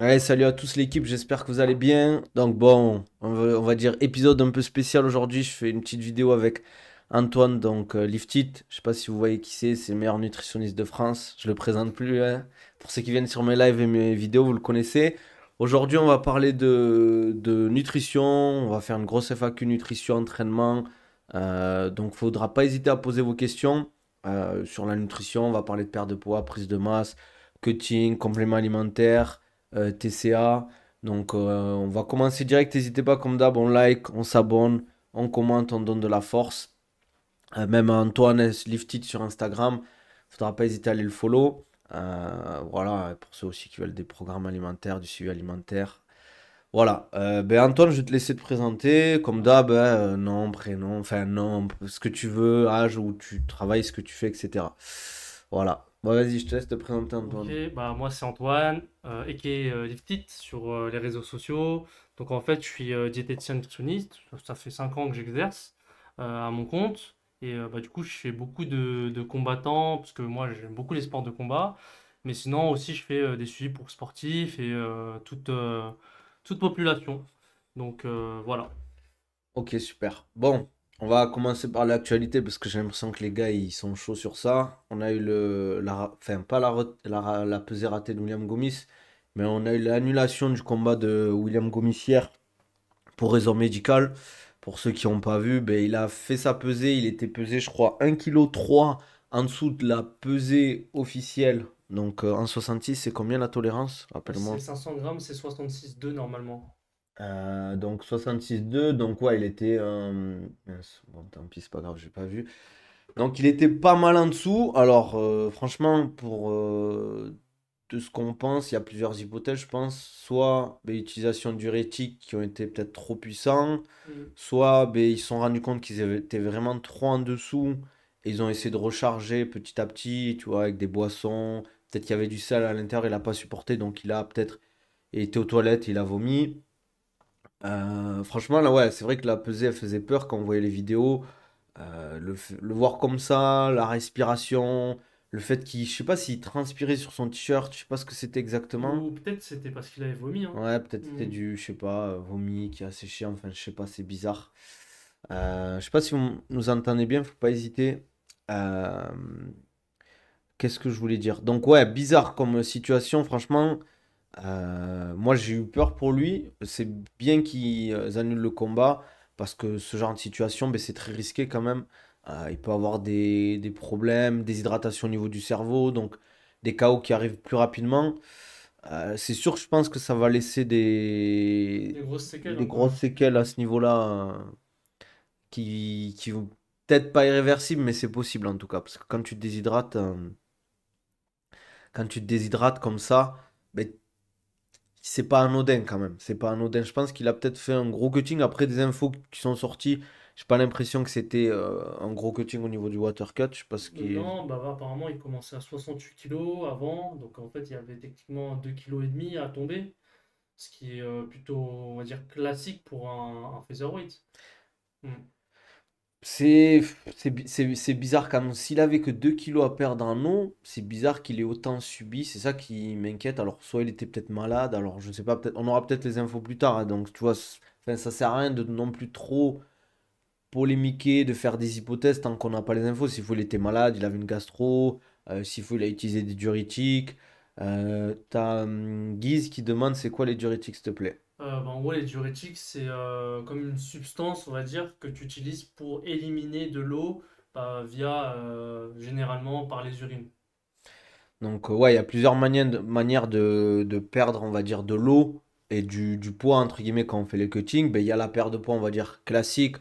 Ouais, salut à tous l'équipe, j'espère que vous allez bien. Donc bon, on va dire épisode un peu spécial aujourd'hui. Je fais une petite vidéo avec Antoine, donc Lift It. Je sais pas si vous voyez qui c'est le meilleur nutritionniste de France. Je le présente plus, hein. Pour ceux qui viennent sur mes lives et mes vidéos, vous le connaissez. Aujourd'hui, on va parler de nutrition. On va faire une grosse FAQ nutrition, entraînement. Donc faudra pas hésiter à poser vos questions sur la nutrition. On va parler de perte de poids, prise de masse, cutting, compléments alimentaires. TCA. Donc, on va commencer direct. N'hésitez pas, comme d'hab, on like, on s'abonne, on commente, on donne de la force. Même Antoine Lifted sur Instagram. Faudra pas hésiter à aller le follow. Voilà, pour ceux aussi qui veulent des programmes alimentaires, du suivi alimentaire. Voilà. Ben Antoine, je vais te laisser te présenter. Comme d'hab, hein, nom, prénom, enfin nom, ce que tu veux, âge où tu travailles, ce que tu fais, etc. Voilà. Bon, vas-y, je te laisse te présenter, Ok, Antoine. bah moi c'est Antoine, aka Liftit sur les réseaux sociaux. Donc en fait je suis diététicien nutritionniste, ça fait 5 ans que j'exerce à mon compte. Et bah, du coup je fais beaucoup de combattants, parce que moi j'aime beaucoup les sports de combat. Mais sinon aussi je fais des suivis pour sportifs et toute population. Donc voilà. Ok, super. Bon, on va commencer par l'actualité parce que j'ai l'impression que les gars ils sont chauds sur ça. On a eu enfin pas la pesée ratée de William Gomis, mais on a eu l'annulation du combat de William Gomis hier pour raison médicale. Pour ceux qui n'ont pas vu, ben, il a fait sa pesée, il était pesé je crois 1,3 kg en dessous de la pesée officielle. Donc en 66, c'est combien la tolérance? C'est Rappelle-moi. 500 grammes, c'est 66,2 normalement. Donc 66,2, donc ouais, il était. Mince, bon, tant pis, c'est pas grave, j'ai pas vu. Donc il était pas mal en dessous. Alors franchement, pour de ce qu'on pense, il y a plusieurs hypothèses, je pense. Soit ben, utilisation de diurétiques qui ont été peut-être trop puissants, Mm. soit ben, ils se sont rendus compte qu'ils étaient vraiment trop en dessous. Et ils ont essayé de recharger petit à petit, tu vois, avec des boissons. Peut-être qu'il y avait du sel à l'intérieur, il n'a pas supporté, donc il a peut-être été aux toilettes, il a vomi. Franchement, là, ouais, c'est vrai que la pesée, elle faisait peur quand on voyait les vidéos. Le voir comme ça, la respiration, le fait qu'il, je sais pas s'il transpirait sur son t-shirt, je sais pas ce que c'était exactement. Ou peut-être c'était parce qu'il avait vomi, hein. Ouais, peut-être c'était Mm. du, je sais pas, vomi qui a séché, enfin, je sais pas, c'est bizarre. Je sais pas si vous nous entendez bien, faut pas hésiter. Euh, Qu'est-ce que je voulais dire? Donc, ouais, bizarre comme situation, franchement. Moi, j'ai eu peur pour lui. C'est bien qu'ils annulent le combat parce que ce genre de situation, ben, c'est très risqué quand même. Il peut avoir des problèmes, des hydratations au niveau du cerveau, donc des KO qui arrivent plus rapidement. C'est sûr, je pense que ça va laisser Des grosses séquelles, des hein, quand grosses même. séquelles à ce niveau-là qui vont peut-être pas irréversibles, mais c'est possible en tout cas. Parce que quand tu te déshydrates comme ça, ben, c'est pas anodin quand même. C'est pas anodin. Je pense qu'il a peut-être fait un gros cutting. Après des infos qui sont sorties, j'ai pas l'impression que c'était un gros cutting au niveau du water cut. Je sais pas ce qui est. Non, bah, apparemment, il commençait à 68 kilos avant, donc en fait, il y avait techniquement 2,5 kg à tomber, ce qui est plutôt, on va dire, classique pour un featherweight. Hmm. C'est c'est bizarre quand même. S'il avait que 2 kilos à perdre en eau, c'est bizarre qu'il ait autant subi. C'est ça qui m'inquiète. Alors, soit il était peut-être malade, alors je sais pas, peut-être on aura peut-être les infos plus tard, hein. Donc, tu vois, enfin, ça sert à rien de non plus trop polémiquer, de faire des hypothèses tant qu'on n'a pas les infos. S'il faut, il était malade, il avait une gastro, s'il faut, il a utilisé des diurétiques. T'as Guise qui demande c'est quoi les diurétiques, s'il te plaît. Bah, en gros, les diurétiques, c'est comme une substance, on va dire, que tu utilises pour éliminer de l'eau bah, via, généralement, par les urines. Donc, ouais, il y a plusieurs manières de perdre, on va dire, de l'eau et du poids, entre guillemets, quand on fait les cuttings. Ben, il y a la perte de poids, on va dire, classique,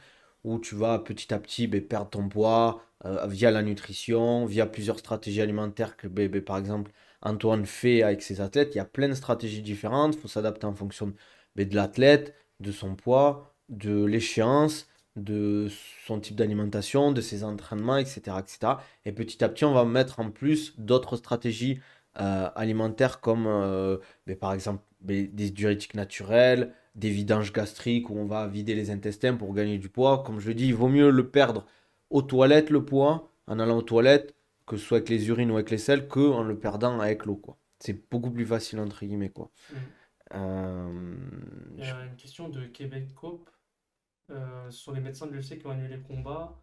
où tu vas petit à petit ben, perdre ton poids via la nutrition, via plusieurs stratégies alimentaires que, ben, par exemple, Antoine fait avec ses athlètes. Il y a plein de stratégies différentes. Il faut s'adapter en fonction ben, de l'athlète, de son poids, de l'échéance, de son type d'alimentation, de ses entraînements, etc., etc. Et petit à petit, on va mettre en plus d'autres stratégies alimentaires comme par exemple des diurétiques naturels, des vidanges gastriques où on va vider les intestins pour gagner du poids. Comme je le dis, il vaut mieux le perdre aux toilettes, le poids, en allant aux toilettes, que ce soit avec les urines ou avec les selles, que en le perdant avec l'eau, quoi. C'est beaucoup plus facile, entre guillemets, quoi. Hmm. Euh, Il y je, a une question de Québec Coop. Ce sont les médecins de l'UFC qui ont annulé le combat.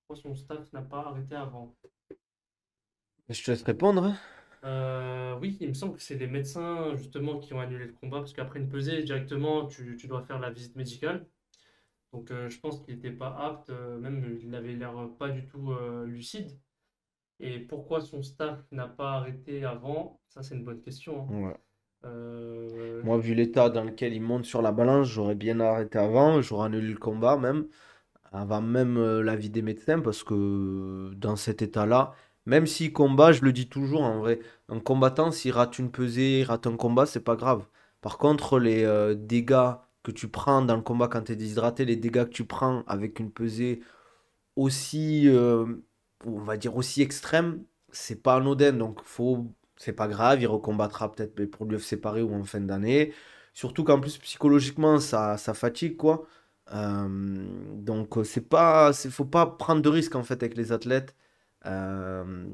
Pourquoi son staff n'a pas arrêté avant? je te laisse répondre, hein. Oui, il me semble que c'est les médecins justement qui ont annulé le combat parce qu'après une pesée, directement, tu dois faire la visite médicale. Donc je pense qu'il n'était pas apte, même il avait l'air pas du tout lucide. Et pourquoi son staff n'a pas arrêté avant? Ça, c'est une bonne question, hein. Ouais. Euh, Moi, vu l'état dans lequel il monte sur la balance, j'aurais bien arrêté avant, j'aurais annulé le combat même, avant même l'avis des médecins, parce que dans cet état-là, même s'il combat, je le dis toujours en vrai, un combattant, s'il rate une pesée, il rate un combat, c'est pas grave. Par contre, les dégâts que tu prends dans le combat quand tu es déshydraté, les dégâts que tu prends avec une pesée aussi, on va dire aussi extrême, c'est pas anodin. Donc, c'est pas grave, il recombattra peut-être mais pour l'UFC Paris ou en fin d'année. Surtout qu'en plus, psychologiquement, ça fatigue, quoi. Donc, faut pas prendre de risques en fait avec les athlètes. Euh,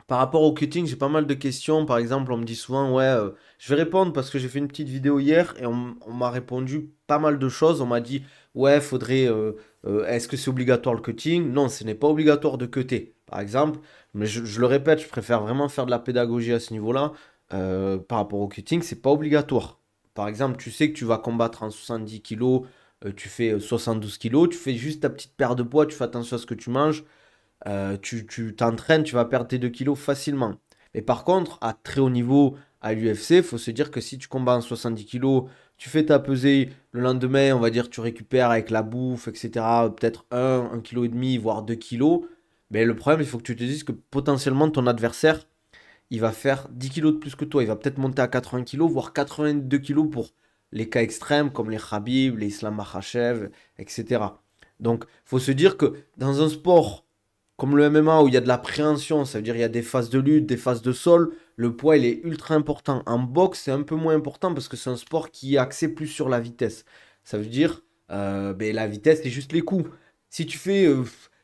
Par rapport au cutting, j'ai pas mal de questions. Par exemple, on me dit souvent, ouais, je vais répondre parce que j'ai fait une petite vidéo hier et on m'a répondu pas mal de choses. On m'a dit, ouais, est-ce que c'est obligatoire le cutting? Non, ce n'est pas obligatoire de cutter, par exemple. Mais je le répète, je préfère vraiment faire de la pédagogie à ce niveau-là. Par rapport au cutting, c'est pas obligatoire. Par exemple, tu sais que tu vas combattre en 70 kilos, tu fais 72 kilos, tu fais juste ta petite paire de poids, tu fais attention à ce que tu manges. Tu t'entraînes, tu vas perdre tes 2 kilos facilement. Mais par contre, à très haut niveau, à l'UFC, il faut se dire que si tu combats en 70 kilos, tu fais ta pesée, le lendemain, on va dire, tu récupères avec la bouffe, etc., peut-être 1 kg et demi, voire 2 kilos. Mais le problème, il faut que tu te dises que potentiellement ton adversaire, il va faire 10 kilos de plus que toi. Il va peut-être monter à 80 kilos, voire 82 kilos pour les cas extrêmes comme les Khabib, les Islam Makhachev, etc. Donc, il faut se dire que dans un sport comme le MMA où il y a de l'appréhension, ça veut dire il y a des phases de lutte, des phases de sol, le poids il est ultra important. En boxe, c'est un peu moins important parce que c'est un sport qui est axé plus sur la vitesse. Ça veut dire la vitesse, c'est juste les coups. Si tu fais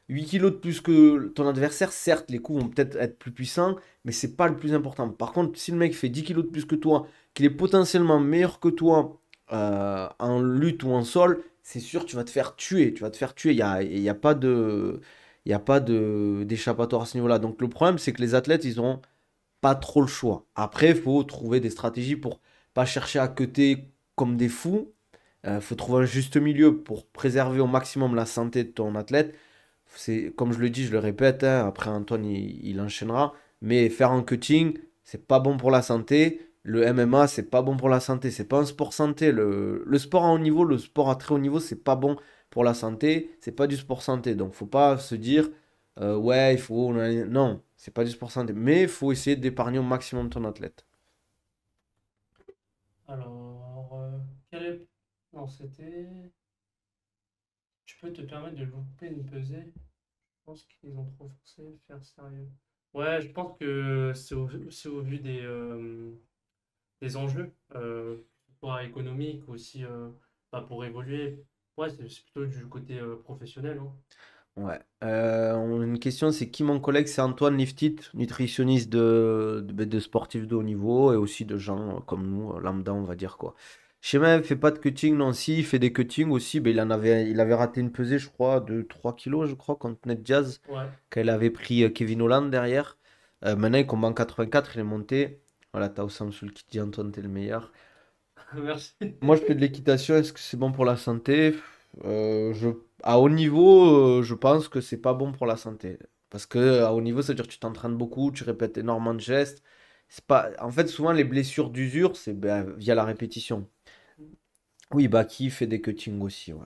8 kilos de plus que ton adversaire, certes, les coups vont peut-être être plus puissants, mais c'est pas le plus important. Par contre, si le mec fait 10 kilos de plus que toi, qu'il est potentiellement meilleur que toi en lutte ou en sol, c'est sûr, tu vas te faire tuer. Tu vas te faire tuer. Il y a pas de. Il n'y a pas d'échappatoire à ce niveau-là. Donc le problème, c'est que les athlètes, ils n'ont pas trop le choix. Après, il faut trouver des stratégies pour pas chercher à cutter comme des fous. Il faut trouver un juste milieu pour préserver au maximum la santé de ton athlète. C'est, comme je le dis, je le répète, hein, après Antoine, il enchaînera. Mais faire un cutting, c'est pas bon pour la santé. Le MMA, c'est pas bon pour la santé. C'est pas un sport santé. Le sport à haut niveau, le sport à très haut niveau, c'est pas bon pour la santé. C'est pas du sport santé. Donc, faut pas se dire, ouais, il faut. Non, c'est pas du sport santé. Mais il faut essayer d'épargner au maximum ton athlète. alors, quel est... Non, c'était... Tu peux te permettre de louper une pesée? Je pense qu'ils ont trop forcé, faire sérieux. Ouais, je pense que c'est au vu des enjeux, que ce soit économiques ou aussi bah, pour évoluer. Ouais, c'est plutôt du côté professionnel, hein. Ouais. On a une question, c'est qui mon collègue? C'est Antoine Liftit, nutritionniste de sportifs de haut niveau et aussi de gens comme nous, lambda, on va dire quoi. Schéma, il fait pas de cutting, non, si, il fait des cuttings aussi. Ben, il avait raté une pesée, je crois, de 3 kilos, je crois, contre Ned Diaz, Ouais, quand il avait pris Kevin Holland derrière. Maintenant, il combat en 84, il est monté. Voilà, Tao Samsul qui dit Antoine, t'es le meilleur. merci. Moi, je fais de l'équitation. Est-ce que c'est bon pour la santé? À haut niveau, je pense que c'est pas bon pour la santé. Parce que à haut niveau, ça veut dire que tu t'entraînes beaucoup, tu répètes énormément de gestes. C'est pas... En fait, souvent, les blessures d'usure, c'est via la répétition. Oui, Baki fait des cuttings aussi, ouais.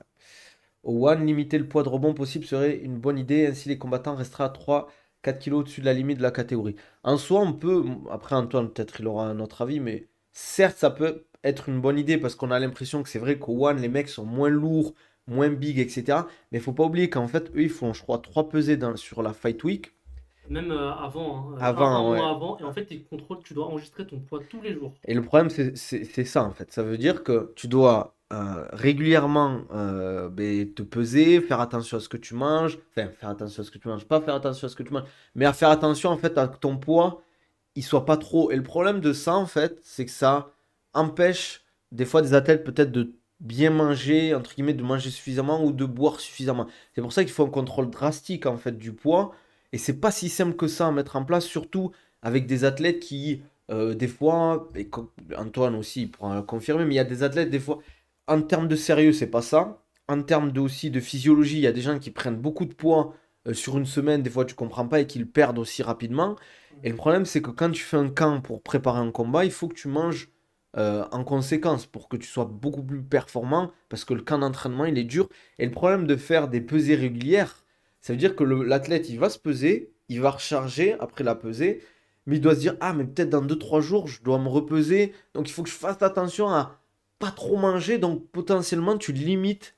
Au one, limiter le poids de rebond possible serait une bonne idée. Ainsi, les combattants resteraient à 3 4 kilos au-dessus de la limite de la catégorie. En soi, on peut. Après, Antoine, peut-être il aura un autre avis, mais certes, ça peut être une bonne idée parce qu'on a l'impression que c'est vrai qu'au one, les mecs sont moins lourds, moins big, etc. Mais il faut pas oublier qu'en fait, eux, ils font, je crois, 3 pesées sur la Fight Week. Même avant, hein, un Avant, mois ouais. avant, et en fait, ils contrôlent, tu dois enregistrer ton poids tous les jours. Et le problème, c'est ça, en fait. Ça veut dire que tu dois régulièrement te peser, faire attention à ce que tu manges. Enfin, faire attention à ce que tu manges, pas faire attention à ce que tu manges, mais à faire attention, en fait, à que ton poids, il soit pas trop. Et le problème de ça, en fait, c'est que ça empêche. des fois des athlètes peut-être de bien manger, entre guillemets, de manger suffisamment ou de boire suffisamment. C'est pour ça qu'il faut un contrôle drastique en fait du poids. Et c'est pas si simple que ça à mettre en place, surtout avec des athlètes qui, des fois, Antoine aussi il pourra le confirmer, mais il y a des athlètes, des fois, en termes de sérieux, c'est pas ça. En termes de, aussi de physiologie, il y a des gens qui prennent beaucoup de poids sur une semaine, des fois tu comprends pas et qu'ils perdent aussi rapidement. Et le problème, c'est que quand tu fais un camp pour préparer un combat, il faut que tu manges en conséquence pour que tu sois beaucoup plus performant parce que le camp d'entraînement, il est dur. Et le problème de faire des pesées régulières, ça veut dire que l'athlète, il va se peser, il va recharger après la pesée, mais il doit se dire, ah, mais peut-être dans 2 3 jours, je dois me repeser. Donc il faut que je fasse attention à pas trop manger. Donc potentiellement, tu limites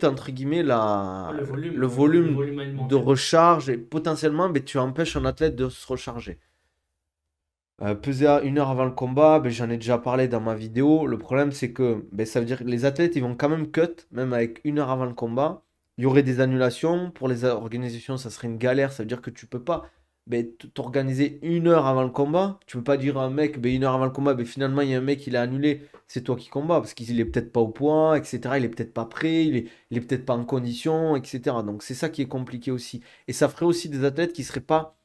entre guillemets le Le volume volume de alimentaire. recharge et potentiellement, ben, tu empêches un athlète de se recharger. Peser à 1 heure avant le combat, ben, j'en ai déjà parlé dans ma vidéo. Le problème, c'est que ben, ça veut dire que les athlètes, ils vont quand même cut, même avec 1 heure avant le combat. Il y aurait des annulations. Pour les organisations, ça serait une galère. Ça veut dire que tu peux pas ben, t'organiser 1 heure avant le combat. Tu peux pas dire à un mec, ben, 1 heure avant le combat, ben, finalement, il y a un mec, il a annulé. C'est toi qui combats parce qu'il est peut-être pas au point, etc. Il est peut-être pas prêt, il est peut-être pas en condition, etc. Donc c'est ça qui est compliqué aussi. Et ça ferait aussi des athlètes qui seraient pas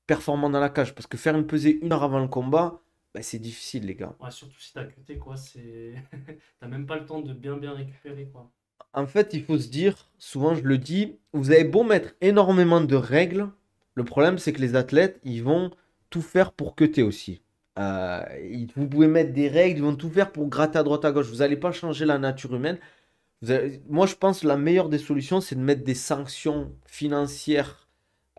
performant dans la cage. Parce que faire une pesée 1 heure avant le combat, bah, c'est difficile, les gars. Ouais, surtout si t'as cuté, quoi, c'est... T'as même pas le temps de bien récupérer, quoi. En fait, il faut se dire, souvent je le dis, vous avez beau mettre énormément de règles, le problème c'est que les athlètes, ils vont tout faire pour cutter aussi. Vous pouvez mettre des règles, ils vont tout faire pour gratter à droite à gauche. Vous n'allez pas changer la nature humaine. Moi, je pense que la meilleure des solutions, c'est de mettre des sanctions financières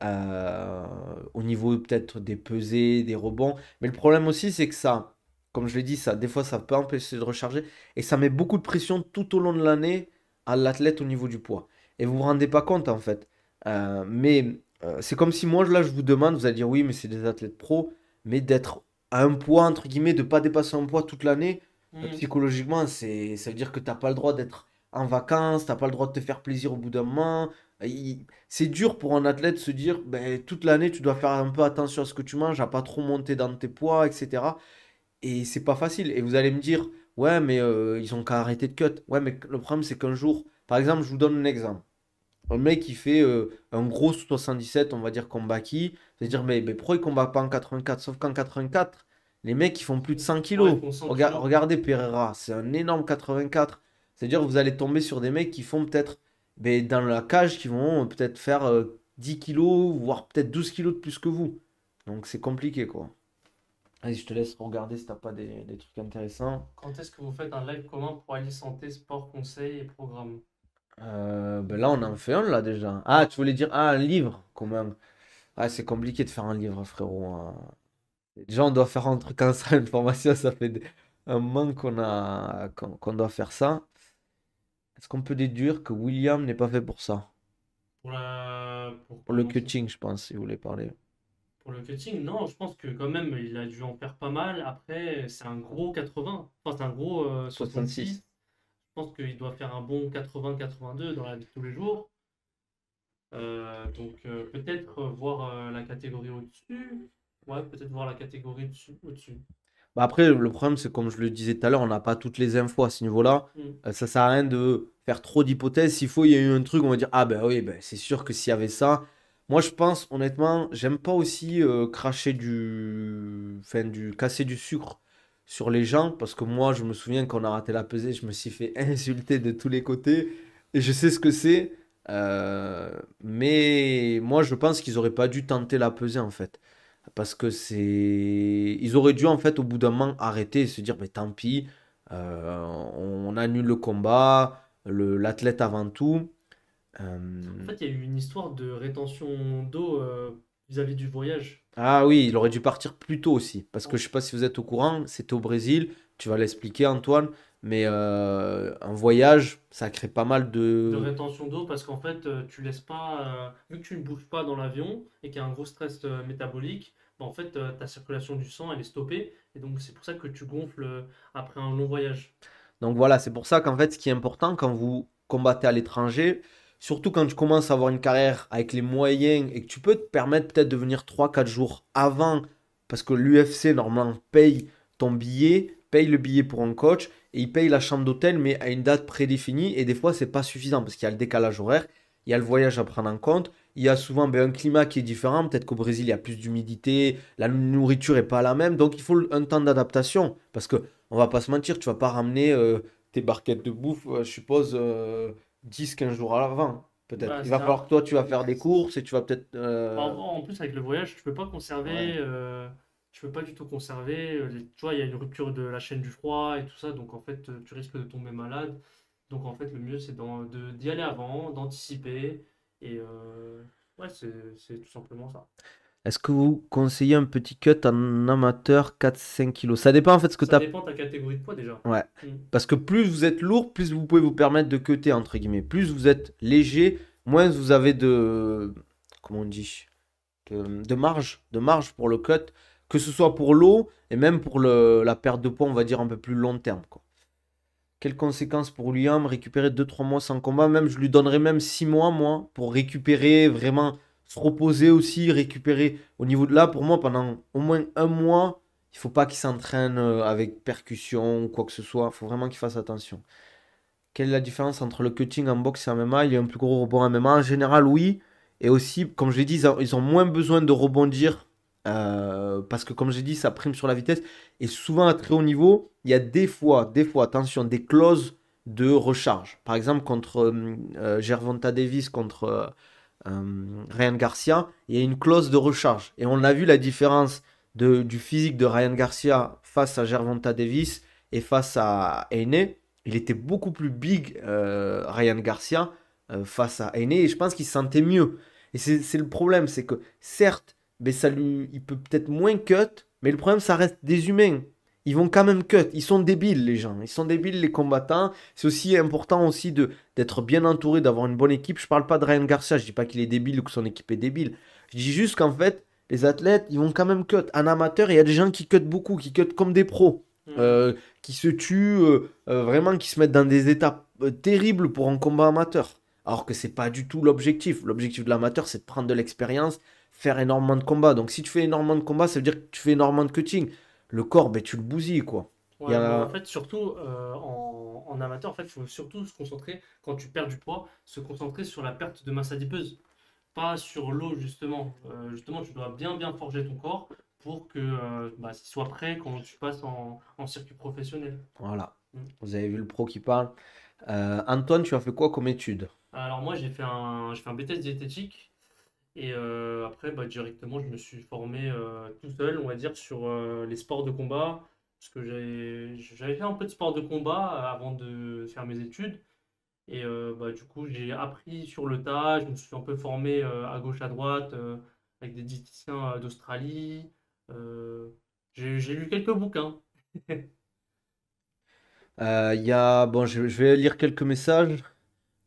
euh, au niveau peut-être des pesées, des rebonds. Mais le problème aussi, c'est que ça, comme je l'ai dit, ça, des fois, ça peut empêcher de recharger et ça met beaucoup de pression tout au long de l'année à l'athlète au niveau du poids. Et vous vous rendez pas compte en fait. Mais c'est comme si moi, là, je vous demande, vous allez dire oui, mais c'est des athlètes pros, mais d'être à un poids, entre guillemets, de pas dépasser un poids toute l'année, Hmm. psychologiquement, ça veut dire que t'as pas le droit d'être en vacances, t'as pas le droit de te faire plaisir au bout d'un moment. C'est dur pour un athlète de se dire, ben, toute l'année, tu dois faire un peu attention à ce que tu manges, à pas trop monter dans tes poids, etc. Et c'est pas facile. Et vous allez me dire, ouais, mais ils ont qu'à arrêter de cut. Ouais, mais le problème, c'est qu'un jour, par exemple, je vous donne un exemple. Un mec qui fait un gros 77, on va dire combat qui, c'est dire, mais pourquoi il combat pas en 84? Sauf qu'en 84, les mecs, ils font plus de 100 Ouais, ils kilos. font 100 kilos. Regardez Pereira, c'est un énorme 84. C'est-à-dire que vous allez tomber sur des mecs qui font peut-être, ben, dans la cage, qui vont peut-être faire 10 kilos, voire peut-être 12 kilos de plus que vous. Donc c'est compliqué, quoi. Vas-y, je te laisse regarder si t'as pas des trucs intéressants. Quand est-ce que vous faites un live commun pour allier santé, sport, conseil et programme? Ben là, on en fait un, là, déjà. Ah, tu voulais dire, ah, un livre, quand même. Ah, c'est compliqué de faire un livre, frérot, hein. Déjà, on doit faire un truc en salle, une formation, ça fait un moment qu'on doit faire ça. Est-ce qu'on peut déduire que William n'est pas fait pour ça? Pour Pour le commencer. cutting, je pense, si vous voulez parler. Pour le cutting, non, je pense que quand même, il a dû en faire pas mal. Après, c'est un gros 80. Enfin, c'est un gros 66. 66. Je pense qu'il doit faire un bon 80-82 dans la vie de tous les jours. Donc, peut-être voir la catégorie au-dessus. Ouais, peut-être voir la catégorie au-dessus. Bah après, le problème, c'est comme je le disais tout à l'heure, on n'a pas toutes les infos à ce niveau-là. Hmm. Ça sert à rien de faire trop d'hypothèses. S'il faut, il y a eu un truc, on va dire, ah ben oui, ben, c'est sûr que s'il y avait ça. Moi, je pense, honnêtement, j'aime pas aussi cracher enfin, casser du sucre sur les gens, parce que moi, je me souviens qu'on a raté la pesée, je me suis fait insulter de tous les côtés, et je sais ce que c'est. Euh, mais moi, je pense qu'ils auraient pas dû tenter la pesée, en fait. Parce que c'est. Ils auraient dû, en fait, au bout d'un moment, arrêter et se dire, mais tant pis, on annule le combat, l'athlète avant tout. En Euh, fait, il y a eu une histoire de rétention d'eau vis-à-vis du voyage. Ah oui, il aurait dû partir plus tôt aussi. Parce que je sais pas si vous êtes au courant, c'était au Brésil. Tu vas l'expliquer, Antoine. Mais un voyage, ça crée pas mal De de. rétention d'eau parce qu'en fait, tu laisses pas, vu que tu ne bouges pas dans l'avion et qu'il y a un gros stress métabolique, bah, en fait, ta circulation du sang, elle est stoppée. Et donc, c'est pour ça que tu gonfles après un long voyage. Donc voilà, c'est pour ça qu'en fait, ce qui est important quand vous combattez à l'étranger, surtout quand tu commences à avoir une carrière avec les moyens et que tu peux te permettre peut-être de venir 3 4 jours avant, parce que l'UFC normalement paye ton billet, paye le billet pour un coach et il paye la chambre d'hôtel, mais à une date prédéfinie. Et des fois, c'est pas suffisant parce qu'il y a le décalage horaire, il y a le voyage à prendre en compte. Il y a souvent un climat qui est différent. Peut-être qu'au Brésil, il y a plus d'humidité, la nourriture est pas la même. Donc, il faut un temps d'adaptation. Parce que, on va pas se mentir, tu vas pas ramener tes barquettes de bouffe, je suppose, 10-15 jours à l'avant. Peut-être. Bah, Il va falloir que toi, tu vas faire des courses et tu vas peut-être. en plus, avec le voyage, tu peux pas conserver, Ouais. tu peux pas du tout conserver. Tu vois, il y a une rupture de la chaîne du froid et tout ça, donc en fait, tu risques de tomber malade. Donc en fait, le mieux, c'est d'y aller avant, d'anticiper. Et ouais, c'est tout simplement ça. Est-ce que vous conseillez un petit cut en amateur 4-5 kilos? Ça dépend en fait ce que tu Ça as. dépend de ta catégorie de poids déjà. Ouais. Mm. Parce que plus vous êtes lourd, plus vous pouvez vous permettre de cutter, entre guillemets. Plus vous êtes léger, moins vous avez de. Comment on dit? De marge pour le cut. Que ce soit pour l'eau et même pour la perte de poids, on va dire un peu plus long terme, quoi. Quelles conséquences pour Liam? Récupérer 2-3 mois sans combat? Même, je lui donnerais même 6 mois, moi, pour récupérer, vraiment se reposer aussi, récupérer. Au niveau de là, pour moi, pendant au moins un mois, il faut pas qu'il s'entraîne avec percussion ou quoi que ce soit. Il faut vraiment qu'il fasse attention. Quelle est la différence entre le cutting en boxe et en MMA? Il y a un plus gros rebond en MMA. En général, oui. Et aussi, comme je l'ai dit, ils ont moins besoin de rebondir. Parce que, comme j'ai dit, ça prime sur la vitesse. Et souvent, à très haut niveau, il y a des fois, attention, des clauses de recharge. Par exemple, contre Gervonta Davis, contre Ryan Garcia, il y a une clause de recharge. Et on a vu la différence du physique de Ryan Garcia face à Gervonta Davis et face à Heine. Il était beaucoup plus big, Ryan Garcia, face à Heine. Et je pense qu'il se sentait mieux. Et c'est le problème, c'est que certes, ben il peut peut-être moins cut, mais le problème, ça reste des humains. Ils vont quand même cut. Ils sont débiles, les gens. Ils sont débiles, les combattants. C'est aussi important aussi d'être bien entouré, d'avoir une bonne équipe. Je parle pas de Ryan Garcia. Je dis pas qu'il est débile ou que son équipe est débile. Je dis juste qu'en fait, les athlètes, ils vont quand même cut. En amateur, il y a des gens qui cut beaucoup, qui cut comme des pros, Mm. qui se tuent, vraiment, qui se mettent dans des étapes terribles pour un combat amateur. Alors que c'est pas du tout l'objectif. L'objectif de l'amateur, c'est de prendre de l'expérience, faire énormément de combats. Donc si tu fais énormément de combats, ça veut dire que tu fais énormément de cutting. Le corps, ben, tu le bousilles, quoi. Il y Ouais, bah en a... fait, surtout en amateur, en fait, il faut surtout se concentrer, quand tu perds du poids, se concentrer sur la perte de masse adipeuse, pas sur l'eau, justement. Justement, tu dois bien forger ton corps pour que bah, qu'il soit prêt quand tu passes en circuit professionnel. Voilà. Mm. Vous avez vu le pro qui parle. Antoine, tu as fait quoi comme étude? Alors moi, j'ai fait un BTS diététique et après, bah, directement, je me suis formé tout seul, on va dire, sur les sports de combat, parce que j'avais fait un peu de sport de combat avant de faire mes études. Et bah, du coup, j'ai appris sur le tas, je me suis un peu formé à gauche, à droite, avec des diététiciens d'Australie. Euh, j'ai lu quelques bouquins. Bon, je vais lire quelques messages.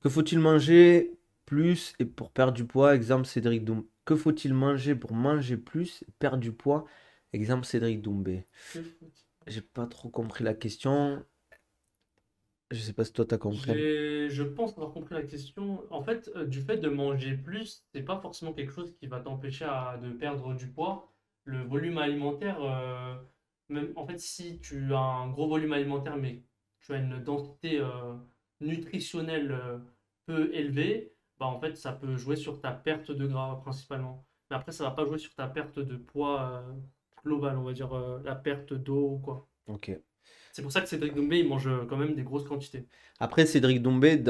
Que faut-il manger plus et pour perdre du poids? Exemple Cédric Doumbé. Que faut-il manger pour manger plus et perdre du poids? Exemple Cédric Doumbé. Que faut-il- J'ai pas trop compris la question. Je sais pas si toi t'as compris. Je pense avoir compris la question. En fait, du fait de manger plus, c'est pas forcément quelque chose qui va t'empêcher de perdre du poids. Le volume alimentaire, même en fait, si tu as un gros volume alimentaire, mais tu as une densité nutritionnelle peu élevée, bah en fait, ça peut jouer sur ta perte de gras principalement. Mais après, ça va pas jouer sur ta perte de poids global, on va dire la perte d'eau ou quoi. Ok. C'est pour ça que Cédric Doumbé, il mange quand même des grosses quantités. Après Cédric Doumbé,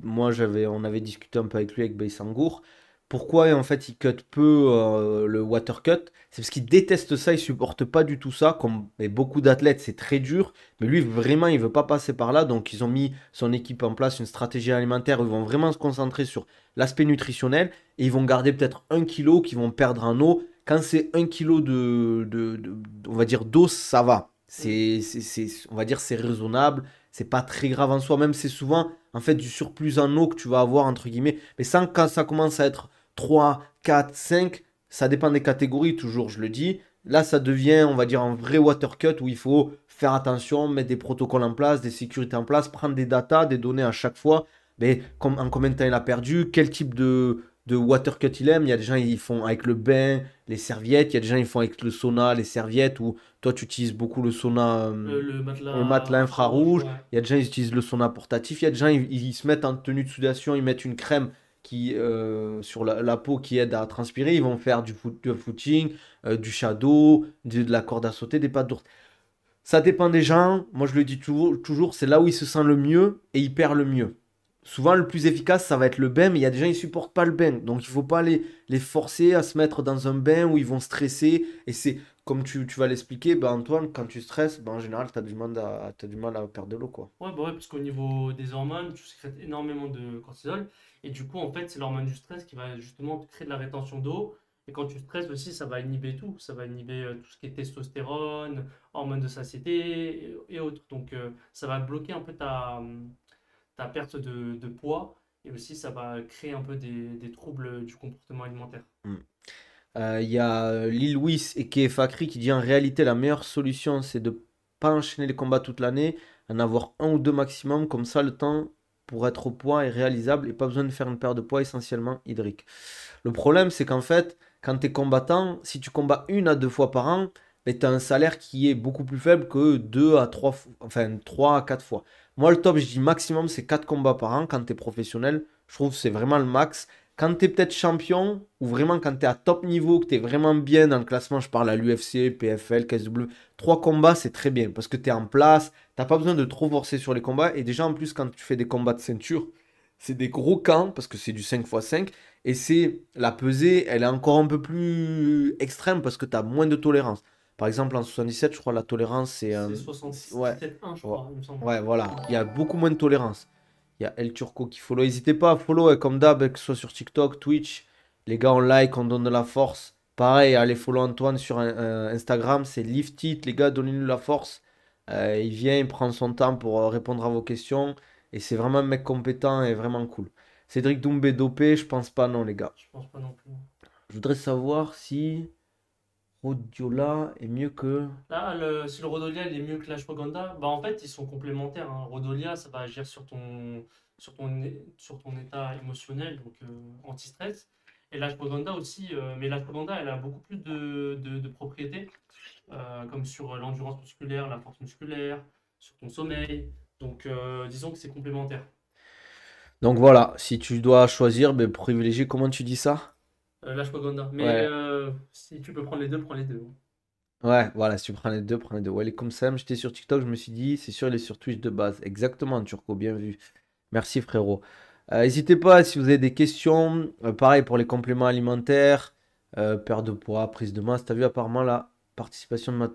moi on avait discuté un peu avec lui avec Baïsangour. Pourquoi en fait il cut peu le water cut? C'est parce qu'il déteste ça, il supporte pas du tout ça. Comme et beaucoup d'athlètes, c'est très dur. Mais lui vraiment, il veut pas passer par là. Donc ils ont mis son équipe en place une stratégie alimentaire où ils vont vraiment se concentrer sur l'aspect nutritionnel et ils vont garder peut-être 1 kilo qu'ils vont perdre en eau. Quand c'est 1 kilo on va dire d'eau, ça va. Mm. On va dire c'est raisonnable, c'est pas très grave en soi, même c'est souvent en fait du surplus en eau que tu vas avoir entre guillemets. Mais sans quand ça commence à être 3, 4, 5, ça dépend des catégories, toujours je le dis. Là ça devient, on va dire, un vrai water cut où il faut faire attention, mettre des protocoles en place, des sécurités en place, prendre des datas, des données à chaque fois. Mais en combien de temps il a perdu, quel type de water cut il aime. Il y a des gens, ils font avec le bain, les serviettes. Il y a des gens, ils font avec le sauna, les serviettes. Ou toi, tu utilises beaucoup Le le matelas matelas infrarouge, infrarouge. ouais. Il y a des gens, ils utilisent le sauna portatif. Il y a des gens, ils se mettent en tenue de sudation, ils mettent une crème sur la peau qui aide à transpirer. Ils vont faire du footing, du shadow, de la corde à sauter, des pas d'ours. Ça dépend des gens. Moi, je le dis toujours, c'est là où il se sent le mieux et il perd le mieux. Souvent, le plus efficace, ça va être le bain, mais il y a des gens, ils supportent pas le bain. Donc, il faut pas les forcer à se mettre dans un bain où ils vont stresser. Et c'est, comme tu vas l'expliquer, ben Antoine, quand tu stresses, ben, en général, t'as du mal à perdre de l'eau, quoi. Ouais, bah ouais, parce qu'au niveau des hormones, tu sécrètes énormément de cortisol. Et du coup, en fait, c'est l'hormone du stress qui va justement créer de la rétention d'eau. Et quand tu stresses aussi, ça va inhiber tout. Ça va inhiber tout ce qui est testostérone, hormones de satiété et autres. Donc, ça va bloquer un peu ta perte de poids. Et aussi, ça va créer un peu des troubles du comportement alimentaire. Mm. Il y a Lil Louis et Kef Fakri qui dit en réalité la meilleure solution c'est de pas enchaîner les combats toute l'année, en avoir un ou deux maximum, comme ça le temps pour être au poids est réalisable et pas besoin de faire une perte de poids essentiellement hydrique. Le problème c'est qu'en fait, quand tu es combattant, si tu combats une à deux fois par an, tu as un salaire qui est beaucoup plus faible que deux à trois, enfin 3 à 4 fois. Moi le top, je dis maximum c'est 4 combats par an quand tu es professionnel. Je trouve que c'est vraiment le max. Quand tu es peut-être champion, ou vraiment quand tu es à top niveau, que tu es vraiment bien dans le classement, je parle à l'UFC, PFL, KSW, 3 combats, c'est très bien parce que tu es en place, t'as pas besoin de trop forcer sur les combats. Et déjà, en plus, quand tu fais des combats de ceinture, c'est des gros camps parce que c'est du 5x5 et c'est la pesée, elle est encore un peu plus extrême parce que tu as moins de tolérance. Par exemple, en 77, je crois, la tolérance, c'est. C'est Ouais, 77,1, je ouais, crois, il me semble. ouais, voilà. Il y a beaucoup moins de tolérance. Il y a El Turco qui follow. N'hésitez pas à follow, comme d'hab, que ce soit sur TikTok, Twitch. Les gars, on like, on donne de la force. Pareil, allez follow Antoine sur Instagram, c'est Lift It. Les gars, donnez-nous la force. Il vient, il prend son temps pour répondre à vos questions. Et c'est vraiment un mec compétent et vraiment cool. Cédric Doumbé dopé, je pense pas, non, les gars. Je pense pas non plus. Je voudrais savoir si Rodiola est mieux que. Là, si le Rhodolia il est mieux que l'ashwagandha, bah en fait ils sont complémentaires, hein. Rhodolia ça va agir sur ton état émotionnel, donc anti-stress. Et l'ashwagandha aussi, mais l'ashwagandha elle a beaucoup plus de propriétés, comme sur l'endurance musculaire, la force musculaire, sur ton sommeil. Donc disons que c'est complémentaire. Donc voilà, si tu dois choisir, ben, privilégier, comment tu dis ça? L'ashwagandha. Mais Ouais. si tu peux prendre les deux, prends les deux, hein. Ouais, voilà, si tu prends les deux, prends les deux. Ouais, les comme Sam, j'étais sur TikTok, je me suis dit, c'est sûr, il est sur Twitch de base. Exactement, Turco, bien vu. Merci, frérot. N'hésitez pas si vous avez des questions. Pareil pour les compléments alimentaires, perte de poids, prise de masse. T'as vu apparemment la participation de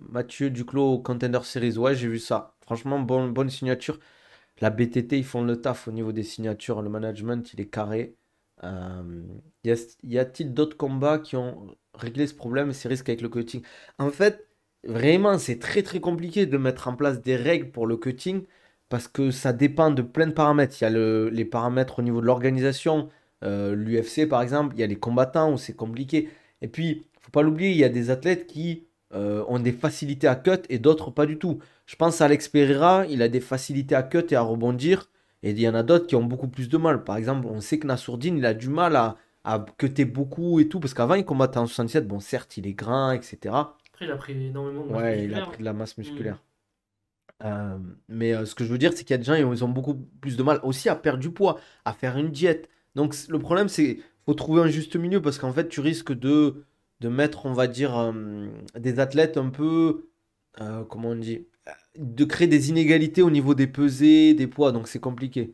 Mathieu Duclos au Contender Series. Ouais, j'ai vu ça. Franchement, bonne signature. La BTT, ils font le taf au niveau des signatures. Le management, il est carré. Euh, y a-t-il d'autres combats qui ont réglé ce problème et ces risques avec le cutting? En fait, vraiment, c'est très très compliqué de mettre en place des règles pour le cutting parce que ça dépend de plein de paramètres. Il y a les paramètres au niveau de l'organisation, l'UFC par exemple, il y a les combattants où c'est compliqué. Et puis, faut pas l'oublier, il y a des athlètes qui ont des facilités à cut et d'autres pas du tout. Je pense à Alex Pereira, il a des facilités à cut et à rebondir. Et il y en a d'autres qui ont beaucoup plus de mal. Par exemple, on sait que Nassourdine, il a du mal à cutter beaucoup et tout. Parce qu'avant, il combattait en 67. Bon, certes, il est grand, etc. Après il a pris énormément de masse Ouais, il a musculaire, pris hein. de la masse Hmm. musculaire. Mais ce que je veux dire, c'est qu'il y a des gens, ils ont beaucoup plus de mal aussi à perdre du poids, à faire une diète. Donc le problème, c'est faut trouver un juste milieu parce qu'en fait, tu risques de mettre, on va dire, des athlètes un peu, comment on dit, de créer des inégalités au niveau des pesées, des poids. Donc c'est compliqué.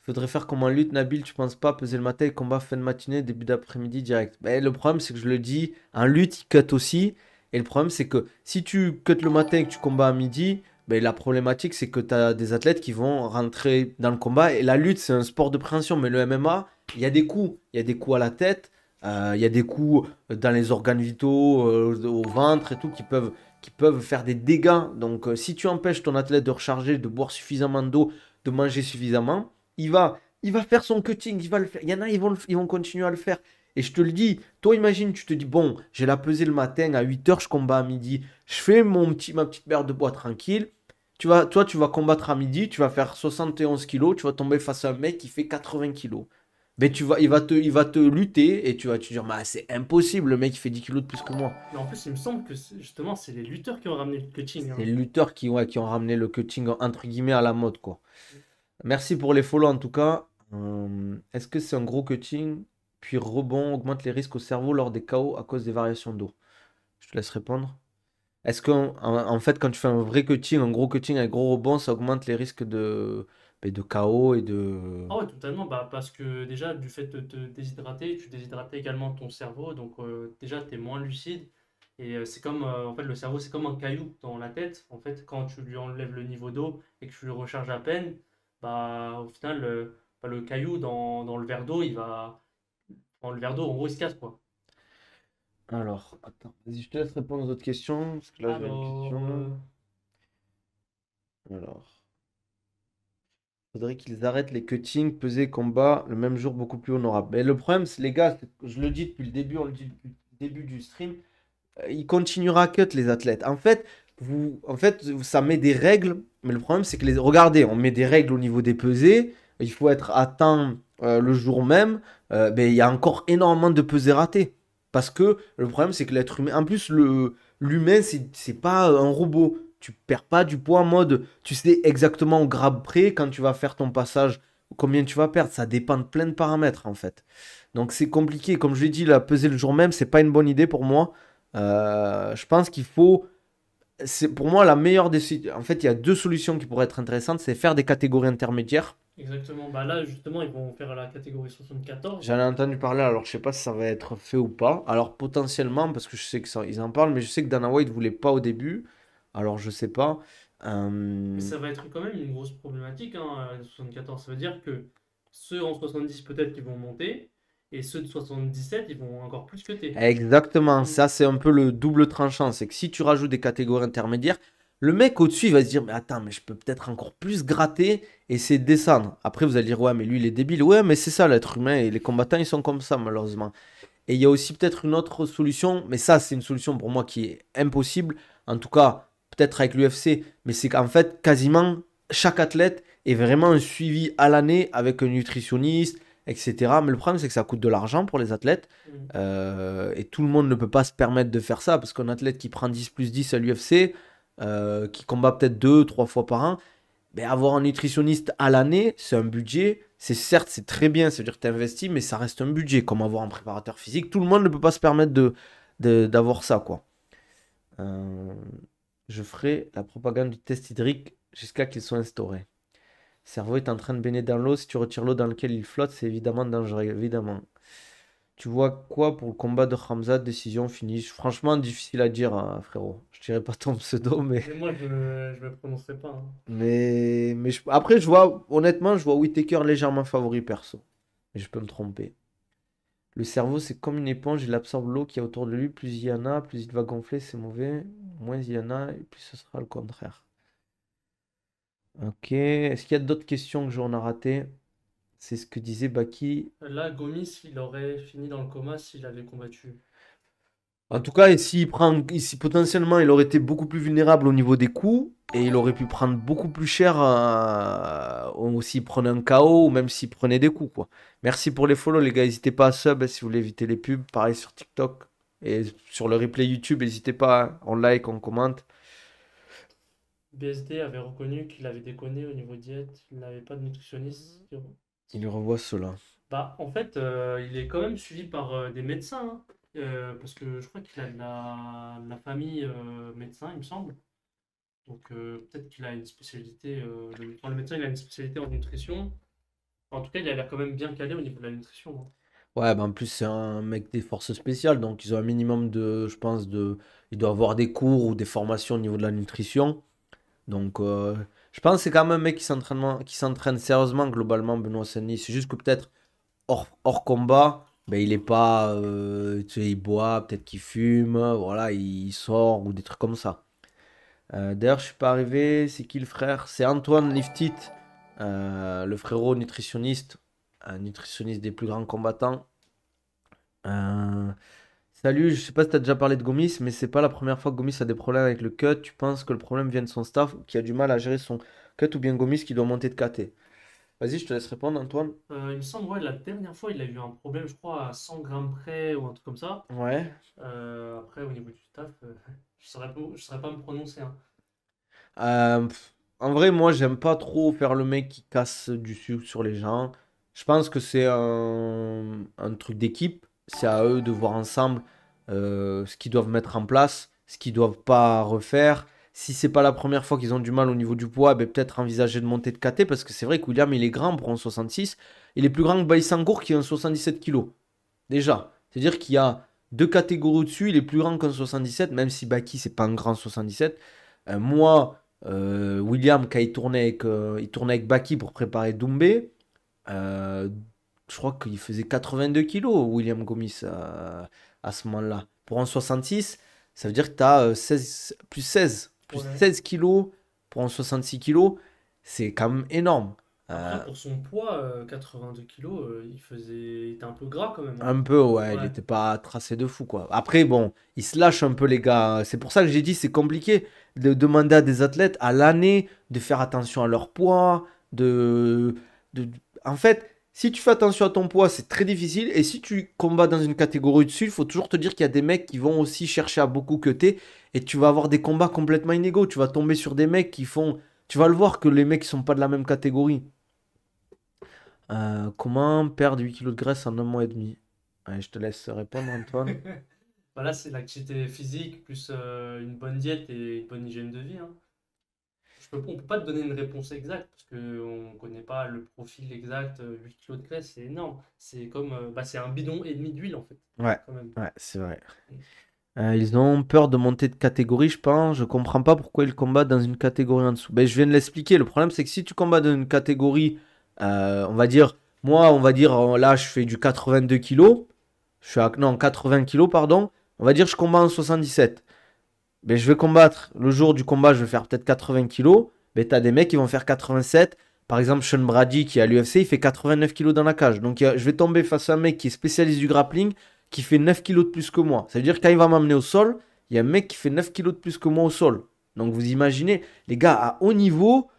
Il faudrait faire comme en lutte, Nabil, tu penses pas peser le matin, combat fin de matinée, début d'après-midi direct. Mais le problème, c'est que je le dis, en lutte, il cut aussi. Et le problème, c'est que si tu cut le matin et que tu combats à midi, ben, la problématique, c'est que tu as des athlètes qui vont rentrer dans le combat. Et la lutte, c'est un sport de préhension. Mais le MMA, il y a des coups. Il y a des coups à la tête, il y a des coups dans les organes vitaux, au ventre et tout, qui peuvent faire des dégâts. Donc, si tu empêches ton athlète de recharger, de boire suffisamment d'eau, de manger suffisamment, il va faire son cutting, il va le faire. Il y en a, ils vont continuer à le faire. Et je te le dis, toi imagine, tu te dis, bon, j'ai la pesée le matin, à 8 h, je combats à midi. Je fais ma petite paire de bois tranquille. Toi, tu vas combattre à midi, tu vas faire 71 kilos, tu vas tomber face à un mec qui fait 80 kilos. Mais il va te lutter et tu vas te dire, bah, c'est impossible, le mec il fait 10 kilos de plus que moi. Mais en plus, il me semble que justement, c'est les lutteurs qui ont ramené le coaching, C'est hein. les lutteurs qui ont ramené le cutting entre guillemets à la mode, quoi. Merci pour les follow en tout cas. Est-ce que c'est un gros cutting, puis rebond augmente les risques au cerveau lors des KO à cause des variations d'eau? Je te laisse répondre. Est-ce en fait, quand tu fais un vrai cutting, un gros cutting avec gros rebond, ça augmente les risques de KO et de. Ah ouais, totalement. Bah, parce que déjà, du fait de te déshydrater, tu déshydrates également ton cerveau. Donc, déjà, tu es moins lucide. Et c'est comme, en fait, le cerveau, c'est comme un caillou dans la tête. En fait, quand tu lui enlèves le niveau d'eau et que tu le recharges à peine, bah, au final, le caillou dans le verre d'eau, dans le verre d'eau, en gros, il se casse, quoi. Alors, attends, vas-y, je te laisse répondre aux autres questions, parce que là, j'ai une Alors, question. Alors, faudrait qu'ils arrêtent les cuttings, pesées, combats le même jour, beaucoup plus honorable. Mais le problème, c'est les gars, je le dis depuis le début, on le dit depuis le début du stream, il continuera à cut les athlètes. En fait, ça met des règles, mais le problème, c'est que regardez, on met des règles au niveau des pesées, il faut être atteint le jour même, mais il y a encore énormément de pesées ratées. Parce que le problème, c'est que l'être humain, en plus, l'humain, c'est pas un robot. Tu perds pas du poids en mode, tu sais exactement au grade près quand tu vas faire ton passage, combien tu vas perdre. Ça dépend de plein de paramètres, en fait. Donc c'est compliqué. Comme je l'ai dit, la peser le jour même, c'est pas une bonne idée pour moi. Je pense qu'il faut. C'est pour moi la meilleure des. En fait, il y a deux solutions qui pourraient être intéressantes. C'est faire des catégories intermédiaires. exactement. Bah là, justement, ils vont faire la catégorie 74. J'en ai entendu parler, alors je sais pas si ça va être fait ou pas. Alors potentiellement, parce que je sais que ça, ils en parlent, mais je sais que Dana White voulait pas au début. Alors je sais pas. Mais Euh, ça va être quand même une grosse problématique, hein, les 74. Ça veut dire que ceux en 70 peut-être qu'ils vont monter, et ceux de 77 ils vont encore plus que T. Exactement, Mm. ça c'est un peu le double tranchant. C'est que si tu rajoutes des catégories intermédiaires, le mec au-dessus il va se dire, mais attends, mais je peux peut-être encore plus gratter et essayer de descendre. Après vous allez dire, ouais, mais lui il est débile. Ouais, mais c'est ça l'être humain et les combattants ils sont comme ça malheureusement. Et il y a aussi peut-être une autre solution, mais ça c'est une solution pour moi qui est impossible. En tout cas, peut-être avec l'UFC, mais c'est qu'en fait quasiment chaque athlète est vraiment un suivi à l'année avec un nutritionniste, etc. Mais le problème c'est que ça coûte de l'argent pour les athlètes. Mm. Et tout le monde ne peut pas se permettre de faire ça parce qu'un athlète qui prend 10 plus 10 à l'UFC, qui combat peut-être 2, 3 fois par an, ben avoir un nutritionniste à l'année, c'est un budget. C'est certes, c'est très bien, ça veut dire que tu investis, mais ça reste un budget, comme avoir un préparateur physique. Tout le monde ne peut pas se permettre d'avoir ça, quoi. Euh, je ferai la propagande du test hydrique jusqu'à qu'il soit instauré. Le cerveau est en train de baigner dans l'eau. Si tu retires l'eau dans laquelle il flotte, c'est évidemment dangereux, évidemment. Tu vois quoi pour le combat de Hamza, décision finish? Franchement, difficile à dire, hein, frérot. Je dirais pas ton pseudo, mais, Mais moi, je me prononcerai pas, hein. après, je vois, honnêtement, je vois Whittaker légèrement favori perso. Mais je peux me tromper. Le cerveau, c'est comme une éponge, il absorbe l'eau qu'il y a autour de lui. Plus il y en a, plus il va gonfler, c'est mauvais. Moins il y en a, et plus ce sera le contraire. Ok. Est-ce qu'il y a d'autres questions que j'en ai ratées? C'est ce que disait Baki. Là, Gomis, il aurait fini dans le coma s'il avait combattu. En tout cas, et s'il prend, ici potentiellement, il aurait été beaucoup plus vulnérable au niveau des coups et il aurait pu prendre beaucoup plus cher s'il prenait un KO ou même s'il prenait des coups, quoi. Merci pour les follow, les gars. N'hésitez pas à sub si vous voulez éviter les pubs. Pareil sur TikTok et sur le replay YouTube. N'hésitez pas, hein. On like, on commente. BSD avait reconnu qu'il avait déconné au niveau diète, il n'avait pas de nutritionniste. Il revoit cela. Bah, en fait, il est quand même suivi par des médecins, hein. Parce que je crois qu'il a de la famille médecin, il me semble. Donc peut-être qu'il a une spécialité, le médecin il a une spécialité en nutrition. En tout cas, il a l'air quand même bien calé au niveau de la nutrition, hein. Ouais, bah en plus, c'est un mec des forces spéciales, donc ils ont un minimum de, je pense, il doit avoir des cours ou des formations au niveau de la nutrition. Donc, je pense que c'est quand même un mec qui s'entraîne sérieusement globalement, Benoît Saint-Denis. C'est juste que peut-être hors combat, ben, il est pas, tu sais, il boit, peut-être qu'il fume, voilà, il sort ou des trucs comme ça. D'ailleurs, je suis pas arrivé. C'est qui le frère? C'est Antoine Liftit, le frérot nutritionniste, un nutritionniste des plus grands combattants. Euh, Salut, je sais pas si tu as déjà parlé de Gomis, mais c'est pas la première fois que Gomis a des problèmes avec le cut. Tu penses que le problème vient de son staff qui a du mal à gérer son cut ou bien Gomis qui doit monter de KT? Vas-y, je te laisse répondre, Antoine. Il me semble, ouais, la dernière fois, il a eu un problème, je crois, à 100 grammes près ou un truc comme ça. Ouais. Après, au niveau du staff, je saurais pas me prononcer, hein. En vrai, moi, j'aime pas trop faire le mec qui casse du sucre sur les gens. Je pense que c'est un truc d'équipe. C'est à eux de voir ensemble ce qu'ils doivent mettre en place, ce qu'ils doivent pas refaire. Si c'est pas la première fois qu'ils ont du mal au niveau du poids, ben peut-être envisager de monter de KT parce que c'est vrai que William, il est grand pour un 66. Il est plus grand que Baïsangour qui est un 77 kilos. Déjà. C'est-à-dire qu'il y a deux catégories au-dessus. Il est plus grand qu'un 77, même si Baki, c'est pas un grand 77. Moi, William, quand il tournait avec Baki pour préparer Doumbé, euh, je crois qu'il faisait 82 kilos, William Gomis, à ce moment-là. Pour un 66, ça veut dire que tu as 16, plus Ouais. 16 kilos pour un 66 kilos. C'est quand même énorme. Après, Euh, pour son poids, 82 kilos, il était un peu gras quand même, hein. Un peu, ouais, il Ouais. n'était pas tracé de fou, quoi. Après, bon, il se lâche un peu, les gars. C'est pour ça que j'ai dit, c'est compliqué de demander à des athlètes à l'année de faire attention à leur poids, de... En fait, si tu fais attention à ton poids, c'est très difficile. Et si tu combats dans une catégorie dessus, il faut toujours te dire qu'il y a des mecs qui vont aussi chercher à beaucoup queuter. Et tu vas avoir des combats complètement inégaux. Tu vas tomber sur des mecs qui font... Tu vas le voir que les mecs, ils sont pas de la même catégorie. Comment perdre 8 kilos de graisse en un mois et demi? Allez, je te laisse répondre, Antoine. Bah là, c'est l'activité physique plus une bonne diète et une bonne hygiène de vie, hein. On peut pas te donner une réponse exacte parce qu'on ne connaît pas le profil exact. 8 kilos de graisse, c'est énorme. C'est comme, bah, c'est un bidon et demi d'huile en fait, Ouais, quand même. ouais, c'est vrai. Ils ont peur de monter de catégorie, je pense. Je comprends pas pourquoi ils combattent dans une catégorie en dessous. Ben, je viens de l'expliquer. Le problème, c'est que si tu combats dans une catégorie, on va dire, moi, on va dire, là, je fais du 82 kilos. Je suis à, non, 80 kilos, pardon. On va dire, je combats en 77. Ben, je vais combattre. Le jour du combat, je vais faire peut-être 80 kilos. Ben, t'as des mecs qui vont faire 87. Par exemple, Sean Brady, qui est à l'UFC, il fait 89 kilos dans la cage. Donc, je vais tomber face à un mec qui est spécialiste du grappling, qui fait 9 kilos de plus que moi. Ça veut dire que quand il va m'amener au sol, il y a un mec qui fait 9 kilos de plus que moi au sol. Donc, vous imaginez, les gars, à haut niveau,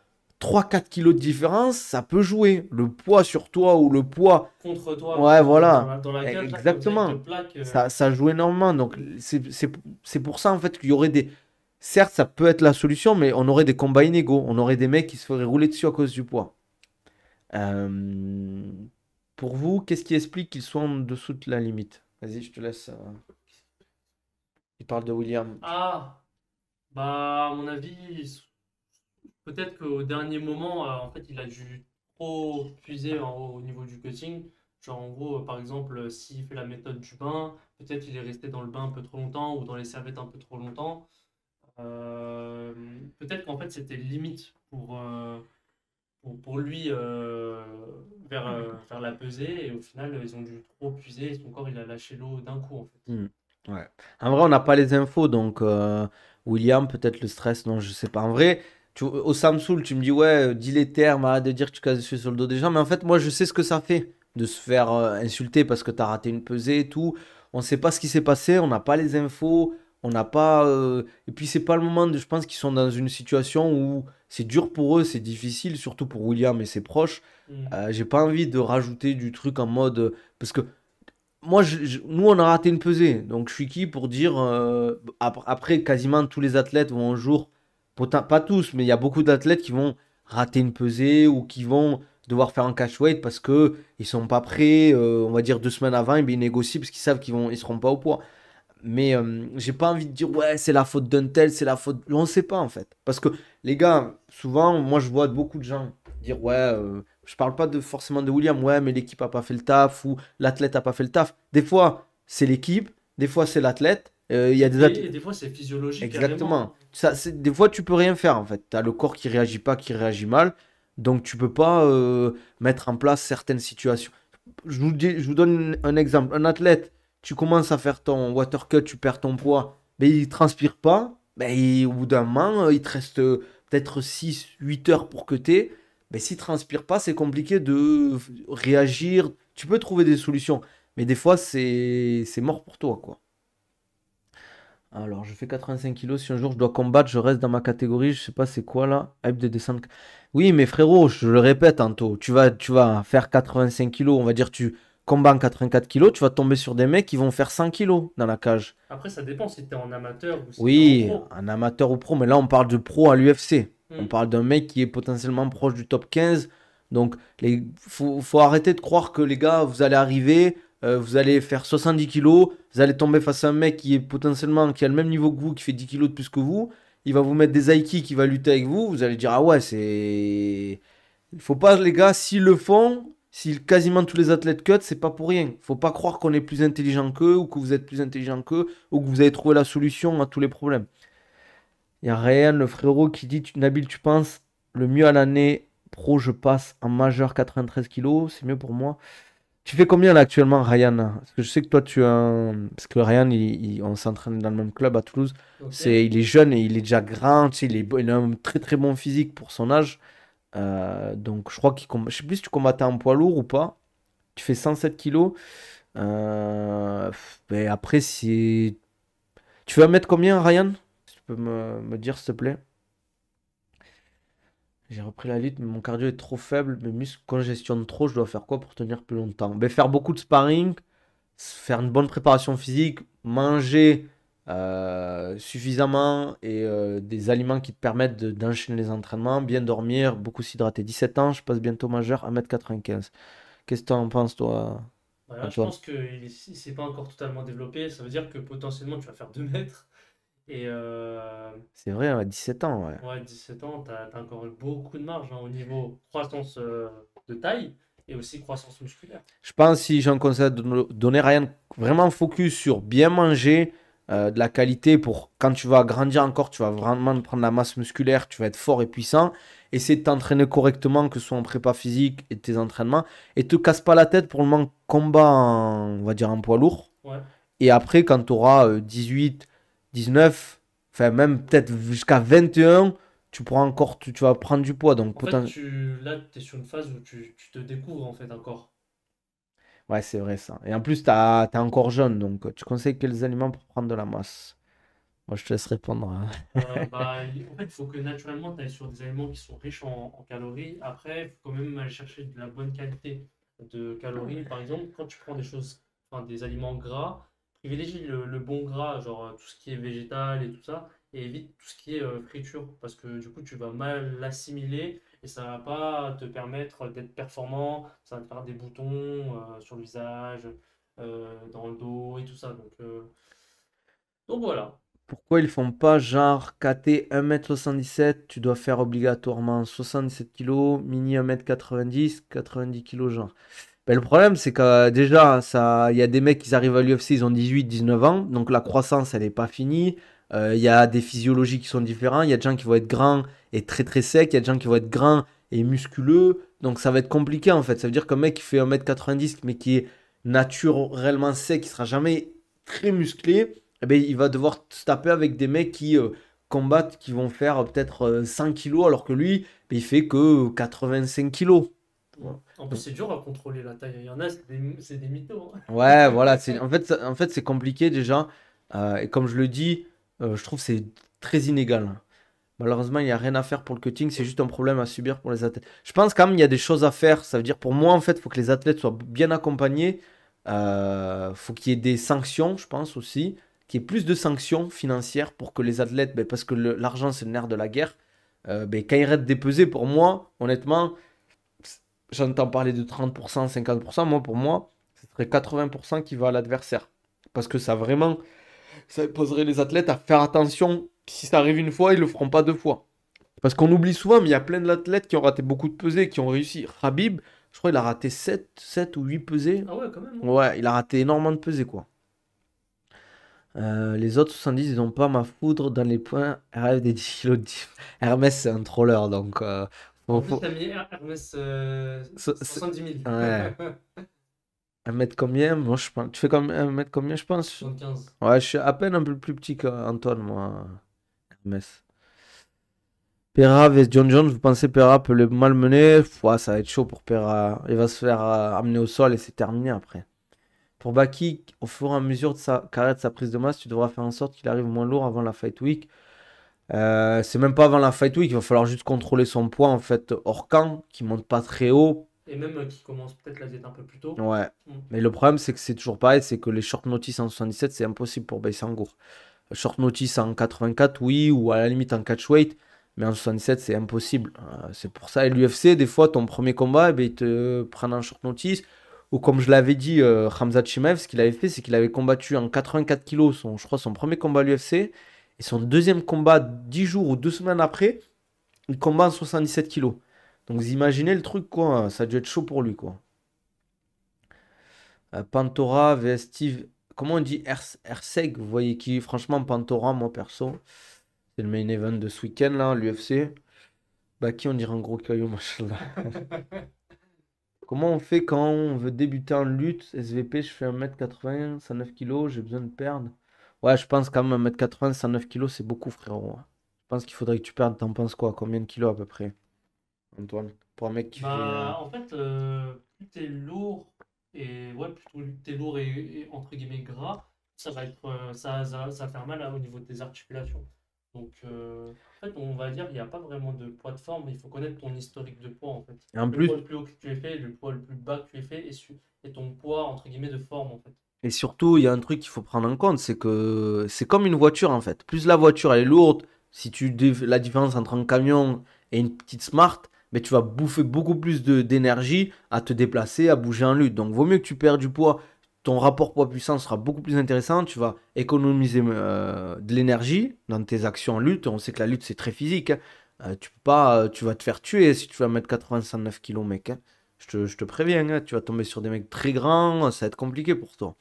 3-4 kilos de différence, ça peut jouer. Le poids sur toi ou le poids. Contre toi, Ouais, voilà. dans la cage, là, comme ça, il te Exactement. plaque. Ça joue énormément. Donc, c'est pour ça, en fait, qu'il y aurait des. Certes, ça peut être la solution, mais on aurait des combats inégaux. On aurait des mecs qui se feraient rouler dessus à cause du poids. Euh, Pour vous, qu'est-ce qui explique qu'ils soient en dessous de la limite? Vas-y, je te laisse. Il parle de William. Ah, bah, à mon avis, peut-être qu'au dernier moment, en fait, il a dû trop puiser au niveau du cutting. Genre, en gros, par exemple, s'il fait la méthode du bain, peut-être il est resté dans le bain un peu trop longtemps ou dans les serviettes un peu trop longtemps. Euh, Peut-être qu'en fait, c'était limite pour lui vers la pesée. Et au final, ils ont dû trop puiser et son corps, il a lâché l'eau d'un coup, en fait. Hmm, ouais. En vrai, on n'a pas les infos, donc William, peut-être le stress, non, je sais pas. En vrai, au Samsung, tu me dis, ouais, dis les termes, arrête de dire que tu casses sur le dos des gens, mais en fait, moi, je sais ce que ça fait de se faire insulter parce que tu as raté une pesée et tout. On ne sait pas ce qui s'est passé, on n'a pas les infos, on n'a pas. Et puis, c'est pas le moment de. Je pense qu'ils sont dans une situation où c'est dur pour eux, c'est difficile, surtout pour William et ses proches. Hmm. J'ai pas envie de rajouter du truc en mode. Parce que moi, nous, on a raté une pesée. Donc, je suis qui pour dire. Après, quasiment tous les athlètes vont un jour. Pas tous, mais il y a beaucoup d'athlètes qui vont rater une pesée ou qui vont devoir faire un catch weight parce que ils sont pas prêts. On va dire 2 semaines avant, et bien, ils négocient parce qu'ils savent ils seront pas au poids. Mais j'ai pas envie de dire, ouais, c'est la faute d'un tel, c'est la faute. On ne sait pas, en fait. Parce que, les gars, souvent, moi, je vois beaucoup de gens dire, ouais, je parle pas forcément de William, ouais, mais l'équipe a pas fait le taf ou l'athlète a pas fait le taf. Des fois, c'est l'équipe, des fois, c'est l'athlète. Il y a des Et athlètes. des fois, c'est physiologique carrément, Exactement. Ça, des fois, tu peux rien faire, en fait. Tu as le corps qui réagit pas, qui réagit mal. Donc, tu peux pas mettre en place certaines situations. Je vous donne un exemple. Un athlète, tu commences à faire ton water cut, tu perds ton poids, mais il transpire pas. Ben, au bout d'un moment, il te reste peut-être 6 8 heures pour cutter. Mais s'il transpire pas, c'est compliqué de réagir. Tu peux trouver des solutions. Mais des fois, c'est mort pour toi, quoi. Alors, je fais 85 kilos. Si un jour je dois combattre, je reste dans ma catégorie. Je sais pas c'est quoi là. Hype de descendre. Oui, mais frérot, je le répète, Anto. Tu vas faire 85 kilos. On va dire tu combats en 84 kilos. Tu vas tomber sur des mecs qui vont faire 100 kilos dans la cage. Après, ça dépend si t'es en amateur ou si t'es en Oui, pro. un amateur ou pro. Mais là, on parle de pro à l'UFC. On Hmm. parle d'un mec qui est potentiellement proche du top 15. Donc, faut arrêter de croire que les gars, vous allez arriver, vous allez faire 70 kilos, vous allez tomber face à un mec qui est potentiellement, qui a le même niveau que vous, qui fait 10 kilos de plus que vous. Il va vous mettre des Aiki qui va lutter avec vous. Vous allez dire, ah ouais, c'est. Il faut pas, les gars, s'ils le font, si quasiment tous les athlètes cut, c'est pas pour rien. Faut pas croire qu'on est plus intelligent qu'eux ou que vous êtes plus intelligent qu'eux ou que vous avez trouvé la solution à tous les problèmes. Il y a Ryan, le frérot, qui dit, Nabil, tu penses le mieux à l'année pro, je passe en majeur 93 kilos, c'est mieux pour moi. Tu fais combien là actuellement, Ryan? Parce que je sais que toi, tu as Parce que Ryan, on s'entraîne dans le même club à Toulouse. Ok. Il est jeune et il est déjà grand, tu sais, il a un très très bon physique pour son âge. Donc je crois Je sais plus si tu combattais en poids lourd ou pas. Tu fais 107 kilos. Mais après, si... Tu veux mettre combien, Ryan? Si tu peux me dire, s'il te plaît. J'ai repris la lutte, mais mon cardio est trop faible. Mes muscles congestionnent trop. Je dois faire quoi pour tenir plus longtemps? Ben, faire beaucoup de sparring, faire une bonne préparation physique, manger suffisamment et des aliments qui te permettent d'enchaîner les entraînements, bien dormir, beaucoup s'hydrater. 17 ans, je passe bientôt majeur, 1m95. Qu'est-ce que tu en penses, toi, Voilà, je Antoine? pense qu'il s'est pas encore totalement développé. Ça veut dire que potentiellement tu vas faire 2 mètres. Et C'est vrai, à 17 ans, ouais. ouais, 17 ans, t'as encore beaucoup de marge hein, au niveau croissance de taille et aussi croissance musculaire. Je pense si j'ai un conseil à donner, Ryan, vraiment focus sur bien manger, de la qualité pour quand tu vas grandir encore, tu vas vraiment prendre la masse musculaire, tu vas être fort et puissant. Essaie de t'entraîner correctement, que ce soit en prépa physique et tes entraînements. Et te casse pas la tête pour le moment combat on va dire en poids lourd. Ouais. Et après, quand tu auras 18, 19, enfin même peut-être jusqu'à 21, tu pourras encore, tu vas prendre du poids. Donc En fait, là, tu es sur une phase où tu te découvres en fait encore. ouais, c'est vrai ça. Et en plus, t'es encore jeune, donc tu conseilles quels aliments pour prendre de la masse? Moi, je te laisse répondre, hein. En fait, il faut que naturellement tu ailles sur des aliments qui sont riches en calories. Après, il faut quand même aller chercher de la bonne qualité de calories. Par exemple, quand tu prends des choses, enfin, des aliments gras, privilégie le bon gras, genre tout ce qui est végétal et tout ça, et évite tout ce qui est friture, parce que du coup, tu vas mal l'assimiler et ça va pas te permettre d'être performant. Ça va te faire des boutons sur le visage, dans le dos et tout ça. Donc voilà. Pourquoi ils font pas genre KT 1m77, tu dois faire obligatoirement 77 kilos, mini 1m90, 90 kilos genre. Ben, le problème, c'est que déjà, il y a des mecs qui arrivent à l'UFC, ils ont 18, 19 ans, donc la croissance, elle n'est pas finie. Il y a des physiologies qui sont différentes. Il y a des gens qui vont être grands et très très secs. Il y a des gens qui vont être grands et musculeux. Donc ça va être compliqué en fait. Ça veut dire qu'un mec qui fait 1m90, mais qui est naturellement sec, qui sera jamais très musclé, eh ben, il va devoir se taper avec des mecs qui combattent, qui vont faire peut-être 100 kilos, alors que lui, ben, il fait que 85 kilos. Mm. En plus, c'est dur à contrôler la taille. Il y en a, c'est des mythos, hein. Ouais, voilà, en fait, c'est compliqué déjà. Et comme je le dis, je trouve que c'est très inégal. Malheureusement, il n'y a rien à faire pour le cutting, c'est juste un problème à subir pour les athlètes. Je pense quand même qu'il y a des choses à faire. Ça veut dire pour moi, en fait, il faut que les athlètes soient bien accompagnés. Faut qu'il y ait des sanctions, je pense aussi. Qu'il y ait plus de sanctions financières pour que les athlètes, ben, parce que l'argent, c'est le nerf de la guerre. Ben, quand ils arrêtent de peser, pour moi, honnêtement, j'entends parler de 30%, 50%. Moi, pour moi, ce serait 80% qui va à l'adversaire. Parce que ça poserait les athlètes à faire attention. Si ça arrive une fois, ils le feront pas deux fois. Parce qu'on oublie souvent, mais il y a plein d'athlètes qui ont raté beaucoup de pesées, qui ont réussi. Khabib, je crois qu'il a raté 7 ou 8 pesées. Ah ouais, quand même, hein. Ouais, il a raté énormément de pesées, quoi. Les autres 70, ils n'ont pas ma foudre dans les points. RF des 10 kilos de Hermès, c'est un troller, donc En plus, faut- t'as mis Hermès c'est- 70 000. ouais. Un mètre combien? Moi, je pense. Tu fais comme un mètre combien, je pense? 75. Ouais, je suis à peine un peu plus petit qu'Antoine, moi, Hermès. Pereira vs John Jones, vous pensez Pereira peut le malmener? Ouais, ça va être chaud pour Pereira. Il va se faire amener au sol et c'est terminé après. Pour Baki, au fur et à mesure de sa carrière, de sa prise de masse, tu devras faire en sorte qu'il arrive moins lourd avant la fight week. C'est même pas avant la fight week, il va falloir juste contrôler son poids en fait hors camp, qui monte pas très haut. Et même qui commence peut-être la diète un peu plus tôt. Ouais. Mm. Mais le problème, c'est que c'est toujours pareil, c'est que les short notice en 77, c'est impossible pour Baïsangour. Short notice en 84, oui, ou à la limite en catchweight, mais en 77, c'est impossible. C'est pour ça, et l'UFC, des fois, ton premier combat, eh ben, ils te prennent en short notice. Ou comme je l'avais dit, Khamzat Chimaev, ce qu'il avait fait, c'est qu'il avait combattu en 84 kilos, je crois, son premier combat à l'UFC. Et son deuxième combat, 10 jours ou 2 semaines après, il combat en 77 kilos. Donc vous imaginez le truc, quoi. Ça a dû être chaud pour lui, quoi. Pantora vs Steve. Comment on dit Herseg? Vous voyez qui? Franchement, Pantora, moi perso. C'est le main event de ce week-end, là, l'UFC. Bah, qui on dirait un gros caillou, machallah. Comment on fait quand on veut débuter en lutte? SVP, je fais 1m80, 109 kilos, j'ai besoin de perdre. Ouais, je pense quand même 1m80, 109 kilos, c'est beaucoup, frérot. Je pense qu'il faudrait que tu perdes. T'en penses quoi? Combien de kilos à peu près, Antoine? Pour un mec qui fait. Bah, en fait, plus t'es lourd et ouais, plutôt t'es lourd et entre guillemets gras, ça va être ça va faire mal au niveau de tes articulations. Donc, en fait, on va dire il n'y a pas vraiment de poids de forme, mais il faut connaître ton historique de poids en fait. Et en Le poids plus, le plus haut que tu aies fait, le poids le plus bas que tu aies fait et ton poids entre guillemets de forme en fait. et surtout, il y a un truc qu'il faut prendre en compte, c'est que c'est comme une voiture en fait. Plus la voiture elle est lourde, si la différence entre un camion et une petite Smart, mais tu vas bouffer beaucoup plus d'énergie à te déplacer, à bouger en lutte. Donc vaut mieux que tu perds du poids. Ton rapport poids-puissance sera beaucoup plus intéressant. Tu vas économiser de l'énergie dans tes actions en lutte. On sait que la lutte c'est très physique, hein. Tu peux pas, tu vas te faire tuer si tu vas mettre 89 kilos, mec, hein. Je te préviens, hein, tu vas tomber sur des mecs très grands, ça va être compliqué pour toi.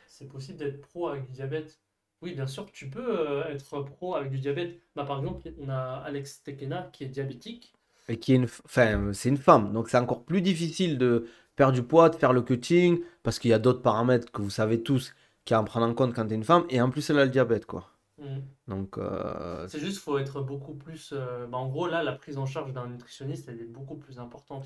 C'est possible d'être pro avec du diabète. Oui, bien sûr, tu peux être pro avec du diabète. Bah, par exemple, on a Alex Tekena qui est diabétique. Et qui est enfin, c'est une femme. Donc c'est encore plus difficile de perdre du poids, de faire le cutting, parce qu'il y a d'autres paramètres que vous savez tous qui à en prendre en compte quand tu es une femme. Et en plus, elle a le diabète, quoi. Mhm. Donc, C'est juste, faut être beaucoup plus. Bah, en gros, là, la prise en charge d'un nutritionniste, elle est beaucoup plus importante.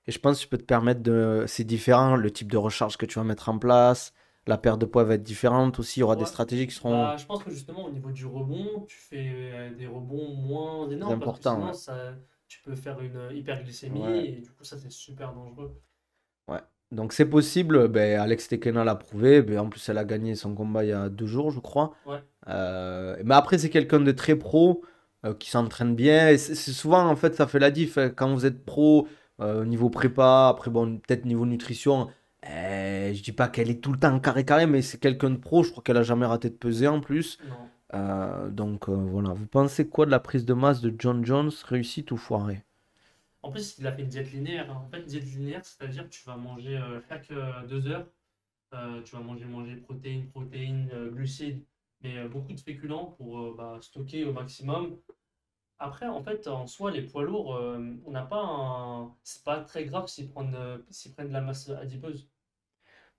et je pense que tu peux te permettre de. C'est différent, le type de recharge que tu vas mettre en place. La perte de poids va être différente aussi. Il y aura des Ouais. stratégies qui seront Bah, je pense que justement, au niveau du rebond, tu fais des rebonds moins plus énormes parce que importantes. sinon, Ouais. tu peux faire une hyperglycémie Ouais. et du coup, ça, c'est super dangereux. Ouais. Donc c'est possible. Ben, Alex Tekena l'a prouvé. Ben, en plus, elle a gagné son combat il y a 2 jours, je crois. Ouais. Mais après, c'est quelqu'un de très pro, qui s'entraîne bien. Et c'est souvent, en fait, ça fait la diff, hein. Quand vous êtes pro, au niveau prépa, après, bon, peut-être niveau nutrition, je dis pas qu'elle est tout le temps carré carré, mais c'est quelqu'un de pro. Je crois qu'elle a jamais raté de peser en plus. Non. Donc voilà. Vous pensez quoi de la prise de masse de John Jones, réussite ou foirée? En plus, il a fait une diète linéaire, hein. En fait, diète linéaire, c'est-à-dire que tu vas manger chaque 2 heures, tu vas manger protéines, glucides, mais beaucoup de féculents pour bah, stocker au maximum. Après, en fait, en soi, les poids lourds, on n'a pas un... C'est pas très grave s'ils prennent de la masse adipeuse.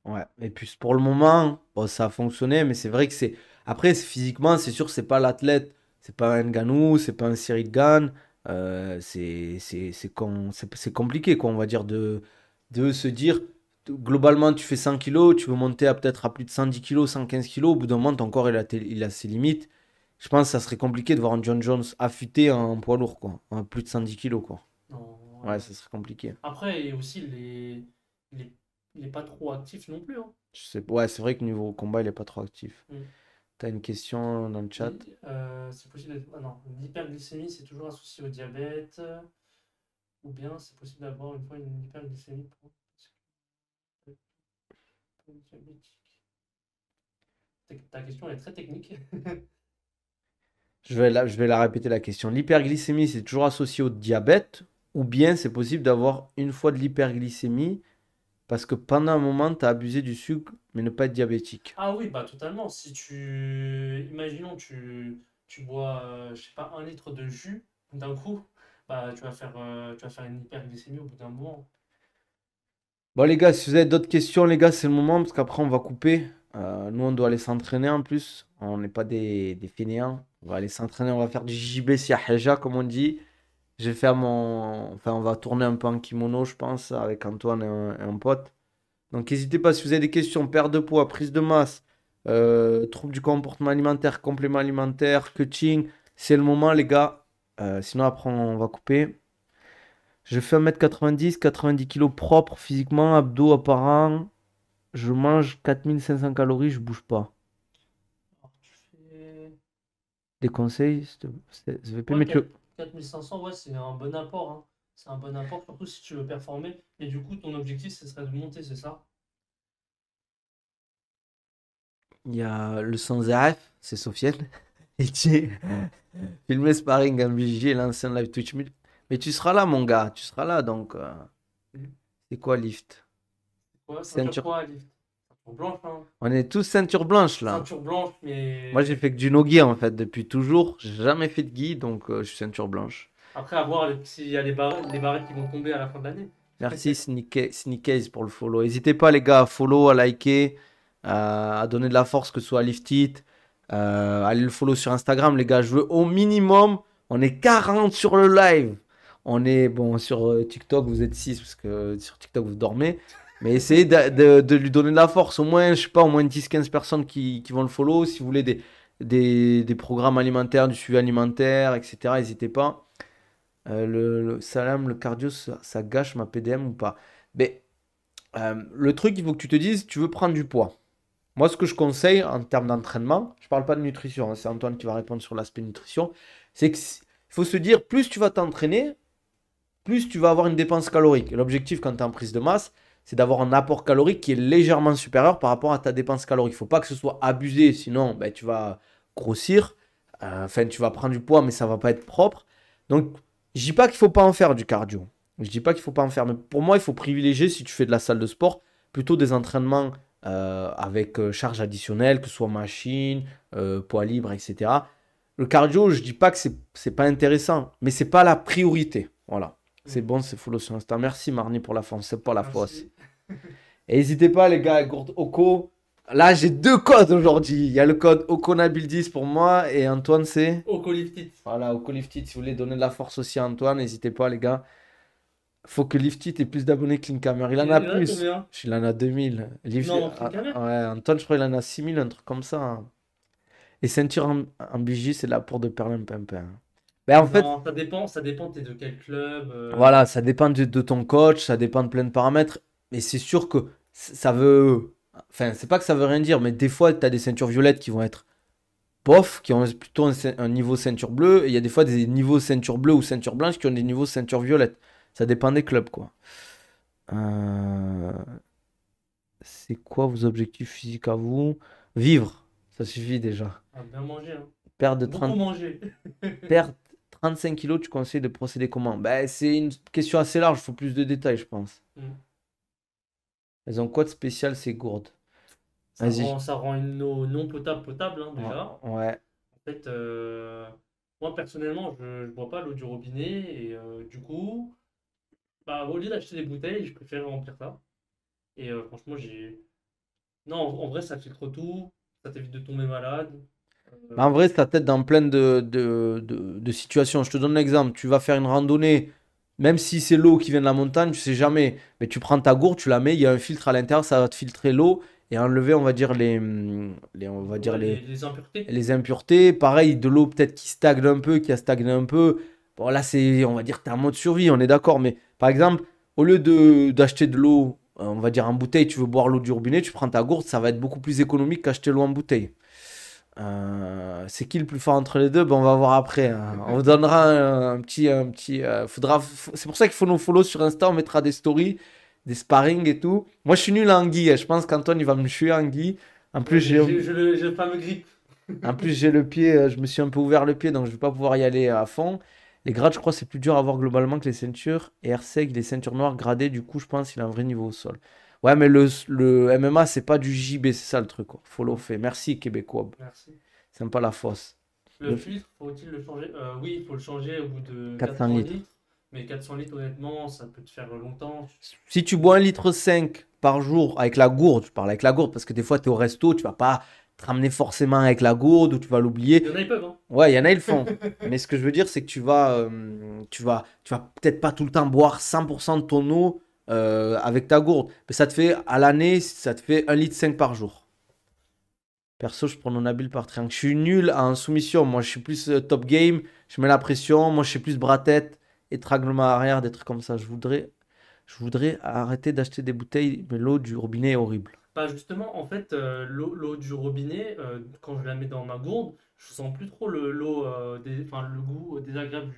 Ouais, et puis pour le moment, bon, ça a fonctionné, mais c'est vrai que c'est. Après, physiquement, c'est sûr, c'est pas l'athlète, c'est pas un Ngannou, c'est pas un Cyril Gane. C'est compliqué, quoi, on va dire, de se dire, globalement, tu fais 100 kilos, tu veux monter à peut-être à plus de 110 kilos, 115 kilos, au bout d'un moment, ton corps, il a ses limites. Je pense que ça serait compliqué de voir un John Jones affûté en poids lourd, quoi, à plus de 110 kilos, quoi. Non, Ouais, ouais. ça serait compliqué. Après, et aussi, les, il est pas trop actif non plus, hein. Ouais, c'est vrai que niveau combat, il est pas trop actif. Mm. T'as une question dans le chat? C'est possible d'être... Ah non, l'hyperglycémie, c'est toujours associé au diabète. Ou bien c'est possible d'avoir une fois une hyperglycémie pour diabétique. Ta question elle est très technique. Je vais la répéter la question. L'hyperglycémie, c'est toujours associé au diabète, ou bien c'est possible d'avoir une fois de l'hyperglycémie parce que pendant un moment, tu as abusé du sucre, mais ne pas être diabétique. Ah oui, bah totalement. Si tu... Imaginons, tu bois, je sais pas, 1 litre de jus d'un coup, bah tu vas faire une hyperglycémie au bout d'un moment. Bon, les gars, si vous avez d'autres questions, les gars, c'est le moment parce qu'après, on va couper. Nous, on doit aller s'entraîner en plus. On n'est pas des fainéants. On va aller s'entraîner, on va faire du JB Siaheja, comme on dit. Je vais faire mon. Enfin, on va tourner un peu en kimono, je pense, avec Antoine et un pote. Donc n'hésitez pas si vous avez des questions, perte de poids, prise de masse, troubles du comportement alimentaire, complément alimentaire, cutting, c'est le moment les gars. Sinon après on va couper. Je fais 1m90, 90 kg propre physiquement, abdos apparents. Je mange 4500 calories, je bouge pas. Alors, tu fais. Des conseils, SVP, Ouais, mais tu... 4500, ouais, c'est un bon apport, hein. C'est un bon apport, surtout si tu veux performer. Et du coup, ton objectif, ce serait de monter, c'est ça? Il y a le sans AF, c'est Sofiane. Et tu filmé sparring en vigie, l'ancien live Twitch. Mais tu seras là, mon gars, tu seras là. Donc, Mhm. c'est quoi lift? Ouais, ceinture Ceinture. quoi, Lift? Ceinture blanche, hein. On est tous ceinture blanche là. Ceinture blanche, Moi, j'ai mais fait que du no-gi en fait depuis toujours. J'ai jamais fait de gi, donc je suis ceinture blanche. après, à voir s'il y a les barrettes qui vont tomber à la fin de l'année. Merci Sneakers pour le follow. N'hésitez pas les gars à follow, à liker, à donner de la force, que ce soit à Lift It. Allez le follow sur Instagram les gars. Je veux au minimum, on est 40 sur le live. On est, bon, sur TikTok, vous êtes 6 parce que sur TikTok, vous dormez. Mais essayez de lui donner de la force. Au moins, je sais pas, au moins 10-15 personnes qui vont le follow. Si vous voulez des programmes alimentaires, du suivi alimentaire, etc., n'hésitez pas. Le salam, le cardio, ça gâche ma PDM ou pas? Mais le truc, il faut que tu te dises, tu veux prendre du poids. Moi, ce que je conseille en termes d'entraînement, je parle pas de nutrition, hein, c'est Antoine qui va répondre sur l'aspect nutrition, c'est qu'il faut se dire, plus tu vas t'entraîner, plus tu vas avoir une dépense calorique. Et l'objectif quand tu es en prise de masse, c'est d'avoir un apport calorique qui est légèrement supérieur par rapport à ta dépense calorique. Il ne faut pas que ce soit abusé, sinon ben, tu vas grossir, enfin tu vas prendre du poids, mais ça va pas être propre. Donc, je dis pas qu'il faut pas en faire du cardio. Je dis pas qu'il faut pas en faire, mais pour moi, il faut privilégier, si tu fais de la salle de sport, plutôt des entraînements avec charge additionnelle, que ce soit machine, poids libre, etc. Le cardio, je dis pas que c'est pas intéressant, mais c'est pas la priorité. Voilà. C'est Mm. bon, c'est follow sur Insta. Merci Marnie pour la force, c'est pas la fausse. Merci. Et n'hésitez pas les gars, gourde Oko. Là, j'ai deux codes aujourd'hui. Il y a le code OkoNabil10 pour moi et Antoine c'est... Oko Lift It. Voilà, Oko Liftit, si vous voulez donner de la force aussi à Antoine, n'hésitez pas les gars. Faut que Liftit ait plus d'abonnés que Linkhammer. Il en a Il en a plus. combien? Il en a 2000. Non, aucune caméra. Ouais, Antoine, je crois qu'il en a 6000, un truc comme ça, hein. Et ceinture en BJ, c'est là pour de perlimpinpin. Ben, en fait, Non, ça dépend, t'es de quel club. voilà, ça dépend de ton coach, ça dépend de plein de paramètres. Mais c'est sûr que ça veut. Enfin, c'est pas que ça veut rien dire, mais des fois, tu as des ceintures violettes qui vont être bof, qui ont plutôt un niveau ceinture bleue. Et il y a des fois des niveaux ceinture bleue ou ceinture blanche qui ont des niveaux ceinture violette. Ça dépend des clubs, quoi. Euh, C'est quoi vos objectifs physiques à vous? Vivre, ça suffit déjà. Ah, bien manger, hein. Perdre de Beaucoup 30 manger. perdre 35 kilos, tu conseilles de procéder comment? Ben, c'est une question assez large, il faut plus de détails, je pense. Mm. Elles ont quoi de spécial, ces gourdes? Vas-y. Ça rend une eau non potable potable, hein, déjà. Ouais. En fait, moi personnellement, je bois pas l'eau du robinet et du coup, bah, au lieu d'acheter des bouteilles, je préfère remplir ça. Et franchement, j'ai. Non, en vrai, ça filtre tout, ça t'évite de tomber malade. Bah, en Euh, vrai, ça t'aide dans plein de situations. Je te donne un exemple. Tu vas faire une randonnée, même si c'est l'eau qui vient de la montagne, tu sais jamais. Mais tu prends ta gourde, tu la mets, il y a un filtre à l'intérieur, ça va te filtrer l'eau et enlever, on va dire, on va dire ouais, les impuretés. les impuretés. Pareil, de l'eau peut-être qui stagne un peu, qui a stagné un peu. Bon, là, c'est, on va dire, t'es en mode survie, on est d'accord. Mais par exemple, au lieu d'acheter de l'eau, on va dire en bouteille, tu veux boire l'eau du robinet, tu prends ta gourde, ça va être beaucoup plus économique qu'acheter l'eau en bouteille. C'est qui le plus fort entre les deux? Ben, on va voir après, hein. On vous donnera c'est pour ça qu'il faut nous follow sur Insta. On mettra des stories, des sparring et tout. Moi, je suis nul en gui, hein. Je pense qu'Antoine, il va me tuer en gui. En plus, Ouais, j'ai le fameux grip. j'ai le pied. Je me suis un peu ouvert le pied, donc je vais pas pouvoir y aller à fond. Les grades, je crois, c'est plus dur à voir globalement que les ceintures. Et Herseg, les ceintures noires gradées, du coup, je pense qu'il a un vrai niveau au sol. Ouais, mais le MMA, c'est pas du JB, c'est ça le truc, quoi. Follow fait. Merci, Québécois. Merci. Sympa la fosse. Le Le filtre, faut-il le changer? Oui, il faut le changer au bout de 400 400 litres. litres. Mais 400 litres, honnêtement, ça peut te faire longtemps. Si tu bois 1,5 litre par jour avec la gourde, je parle avec la gourde parce que des fois tu es au resto, tu vas pas te ramener forcément avec la gourde ou tu vas l'oublier. Il y en a, ils peuvent, hein. Ouais, il y en a, ils le font. Mais ce que je veux dire, c'est que tu vas peut-être pas tout le temps boire 100% de ton eau avec ta gourde. Mais ça te fait, à l'année, ça te fait 1,5 litre par jour. Perso, je prends mon Nabil par triangle. Je suis nul en soumission. Moi, je suis plus top game. Je mets la pression. Moi, je suis plus bras-tête, étranglement arrière, des trucs comme ça. Je voudrais arrêter d'acheter des bouteilles, mais l'eau du robinet est horrible. Bah justement, en fait, l'eau du robinet, quand je la mets dans ma gourde, je sens plus trop enfin, le goût désagréable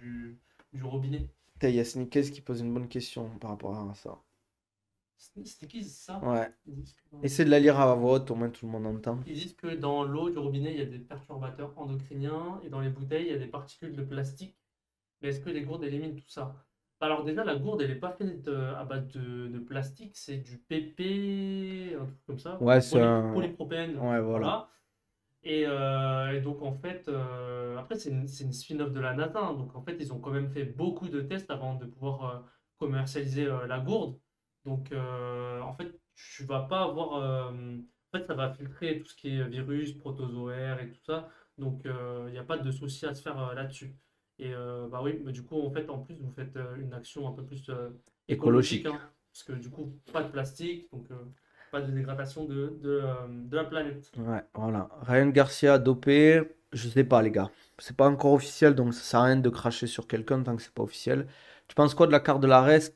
du robinet. Putain, il y a Sneakers qui pose une bonne question par rapport à ça. C'était qui ça? Ouais. Ils disent que Essaie de la lire à voix haute, au moins tout le monde entend. ils disent que dans l'eau du robinet, il y a des perturbateurs endocriniens et dans les bouteilles, il y a des particules de plastique. Mais est-ce que les gourdes éliminent tout ça? Alors déjà, la gourde, elle n'est pas faite à base de plastique, c'est du PP, un truc comme ça, Ouais, c'est un. polypropène, Ouais, voilà. voilà. Et donc en fait, après c'est une spin-off de la NASA, hein, donc en fait ils ont quand même fait beaucoup de tests avant de pouvoir commercialiser la gourde. Donc en fait tu vas pas avoir, en fait ça va filtrer tout ce qui est virus, protozoaires et tout ça. Donc il n'y a pas de souci à se faire là-dessus. Et bah oui, mais du coup en fait en plus vous faites une action un peu plus écologique, Écologique. hein, parce que du coup pas de plastique, donc pas de dégradation de la planète. Ouais, voilà. Ryan Garcia dopé, je sais pas, les gars. C'est pas encore officiel, donc ça sert à rien de cracher sur quelqu'un tant que c'est pas officiel. Tu penses quoi de la carte de la RES,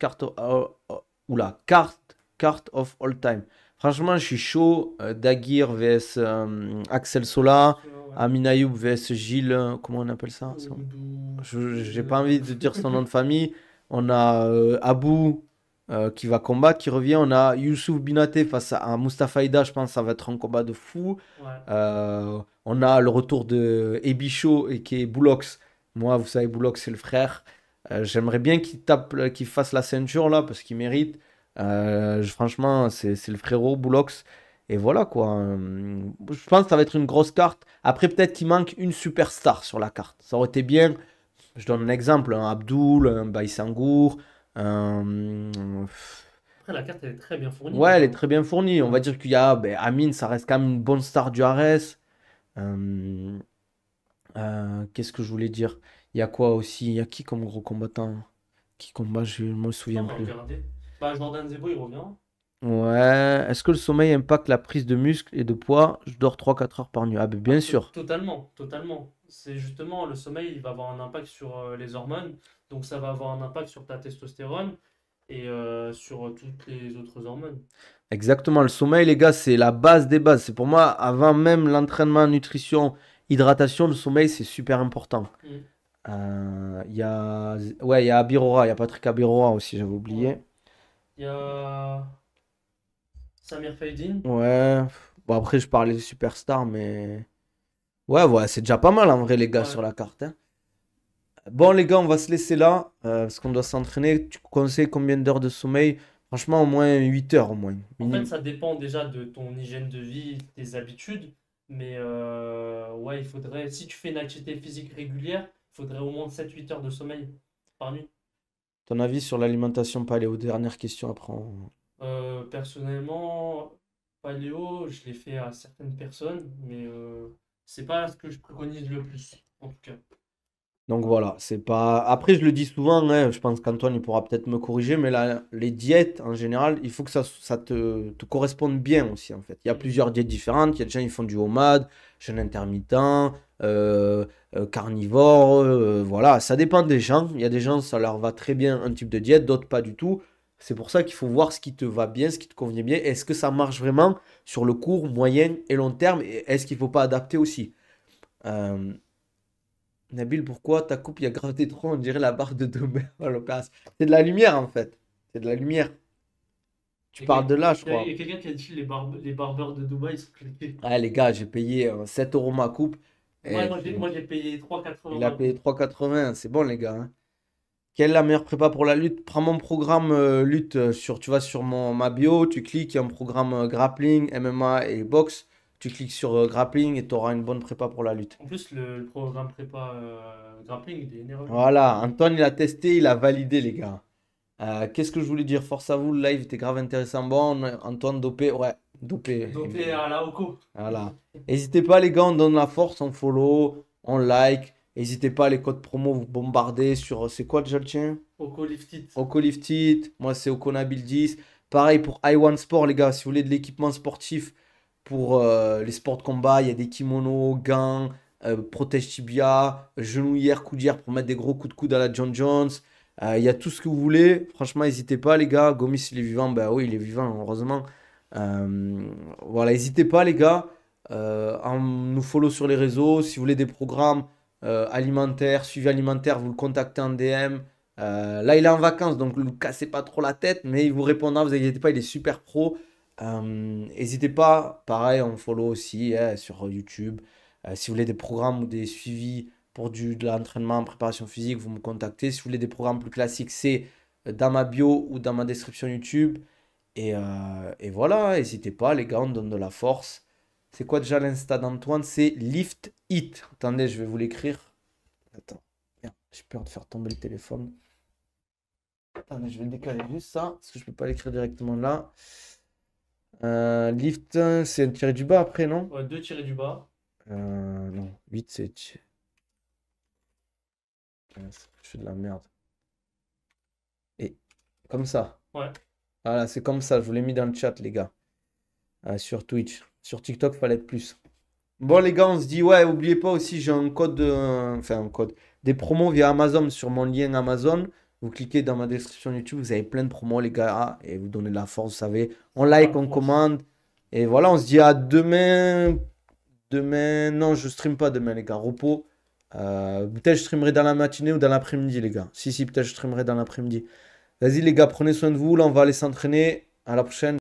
oula, carte of all time? Franchement, je suis chaud. Daguerre vs Axel Sola, Ouais. Amin Ayoub vs Gilles, comment on appelle ça? Doudou. J'ai pas envie de dire son nom de famille. On a Abou qui va combattre, qui revient. On a Youssouf Binaté face à Mustafa Aida. Je pense que ça va être un combat de fou. Ouais. On a le retour de Ebicho et qui est Boulox. Moi, vous savez, Boulox, c'est le frère. J'aimerais bien qu'il fasse la ceinture là parce qu'il mérite. Franchement, c'est le frérot Boulox. Et voilà quoi. Je pense que ça va être une grosse carte. Après, peut-être qu'il manque une superstar sur la carte. Ça aurait été bien. Je donne un exemple, un Abdul, un Baïsangour. un- Après, la carte elle est très bien fournie Ouais, elle déjà, est hein. très bien fournie. On va dire qu'il y a ben, Amine, ça reste quand même une bonne star du Ares. Euh, Qu'est-ce que je voulais dire? Il y a quoi aussi? Il y a qui comme gros combattant? Qui combat? Je ne me Ça, souviens on va plus. regarder. Bah, Jordan Zebo, il revient. Ouais. Est-ce que le sommeil impacte la prise de muscle et de poids? Je dors 3 4 heures par nuit. Ah, ben, Ah, bien sûr. totalement, totalement. C'est justement le sommeil, il va avoir un impact sur les hormones. Donc, ça va avoir un impact sur ta testostérone et sur toutes les autres hormones. Exactement. Le sommeil, les gars, c'est la base des bases. C'est pour moi, avant même l'entraînement, nutrition, hydratation, le sommeil, c'est super important. Mm. Ouais, il y a Abirora, il y a Patrick Abirora aussi, j'avais Ouais. oublié. Il y a Samir Faydin. Ouais, bon après je parlais de superstar, mais ouais, c'est déjà pas mal en vrai les gars Ouais. sur la carte, hein. Bon les gars, on va se laisser là, parce qu'on doit s'entraîner. Tu conseilles combien d'heures de sommeil? Franchement, au moins 8 heures au moins, En fait, minimum. ça dépend déjà de ton hygiène de vie, tes habitudes. Mais ouais, il faudrait, si tu fais une activité physique régulière, il faudrait au moins 7-8 heures de sommeil par nuit. Ton avis sur l'alimentation paléo? Dernière question après. Personnellement, paléo, je l'ai fait à certaines personnes, mais c'est pas ce que je préconise le plus, en tout cas. Donc voilà, c'est pas. Après, je le dis souvent, hein, je pense qu'Antoine il pourra peut-être me corriger, mais là, les diètes en général, il faut que ça te corresponde bien aussi en fait. Il y a Mm. plusieurs diètes différentes. Il y a des gens qui font du homade, jeûne intermittent, carnivore, voilà, ça dépend des gens. Il y a des gens, ça leur va très bien un type de diète, d'autres pas du tout. C'est pour ça qu'il faut voir ce qui te va bien, ce qui te convient bien. Est-ce que ça marche vraiment sur le court, moyen et long terme? Et est-ce qu'il faut pas adapter aussi? Euh, Nabil, pourquoi ta coupe, il y a gravité trop, on dirait la barre de Domer à l'occasion. C'est de la lumière en fait. C'est de la lumière. Tu Il y a parles de là, je il y crois. a quelqu'un qui a dit les barbeurs de Dubaï sont cliqués. Ah les gars, j'ai payé 7 euros ma coupe. Moi, Et moi, j'ai payé 3-4 € il a ma payé coupe. 3,80. C'est bon les gars, hein. Quelle est la meilleure prépa pour la lutte? Prends mon programme lutte tu vas sur ma bio, tu cliques, il y a un programme grappling, MMA et boxe. Tu cliques sur grappling et tu auras une bonne prépa pour la lutte. En plus, le programme prépa grappling, il est onéreux. Voilà, Antoine il a testé, il a validé les gars. Qu'est-ce que je voulais dire? Force à vous, le live était grave intéressant. Bon, Antoine dopé, ouais, dopé. Dopé à la Oko. Voilà. N'hésitez pas, les gars, on donne la force, on follow, on like. N'hésitez pas, les codes promo, vous bombardez sur. C'est quoi déjà le tien? Oko Lift It. Ocoliftit, moi c'est Okonabil 10. Pareil pour i1 Sport, les gars, si vous voulez de l'équipement sportif pour les sports de combat, il y a des kimonos, gants, protège tibia, genouillère, coudière pour mettre des gros coups de coude à la John Jones. Il y a tout ce que vous voulez. Franchement, n'hésitez pas, les gars. Gomis, il est vivant. Ben oui, il est vivant, heureusement. Voilà, n'hésitez pas, les gars, à nous follow sur les réseaux. Si vous voulez des programmes alimentaires, suivi alimentaire, vous le contactez en DM. Là, il est en vacances, donc ne vous cassez pas trop la tête, mais il vous répondra, vous inquiétez pas, il est super pro. N'hésitez pas, pareil, on follow aussi sur YouTube. Si vous voulez des programmes ou des suivis pour de l'entraînement, préparation physique, vous me contactez. Si vous voulez des programmes plus classiques, c'est dans ma bio ou dans ma description YouTube. Et voilà, n'hésitez pas, les gars, on donne de la force. C'est quoi déjà l'Insta d'Antoine? C'est Lift It. Attendez, je vais vous l'écrire. Attends, merde, j'ai peur de faire tomber le téléphone. Attendez, je vais le décaler juste ça, parce que je peux pas l'écrire directement là. Lift, c'est un tiré du bas après, non? Ouais, deux tirés du bas. Non, 8 c'est. Je fais de la merde. Et comme ça. Ouais. Voilà, c'est comme ça. Je vous l'ai mis dans le chat, les gars. Sur Twitch. Sur TikTok, fallait être plus. Bon, les gars, on se dit, ouais, oubliez pas aussi, j'ai un code, enfin, un code, des promos via Amazon sur mon lien Amazon. Vous cliquez dans ma description YouTube, vous avez plein de promos, les gars, et vous donnez de la force, vous savez. On like, La on force. commande. Et voilà, on se dit à demain. Demain, non, je stream pas demain, les gars. Repos. Peut-être je streamerai dans la matinée ou dans l'après-midi, les gars. Si, peut-être je streamerai dans l'après-midi. Vas-y, les gars, prenez soin de vous. Là, on va aller s'entraîner. À la prochaine.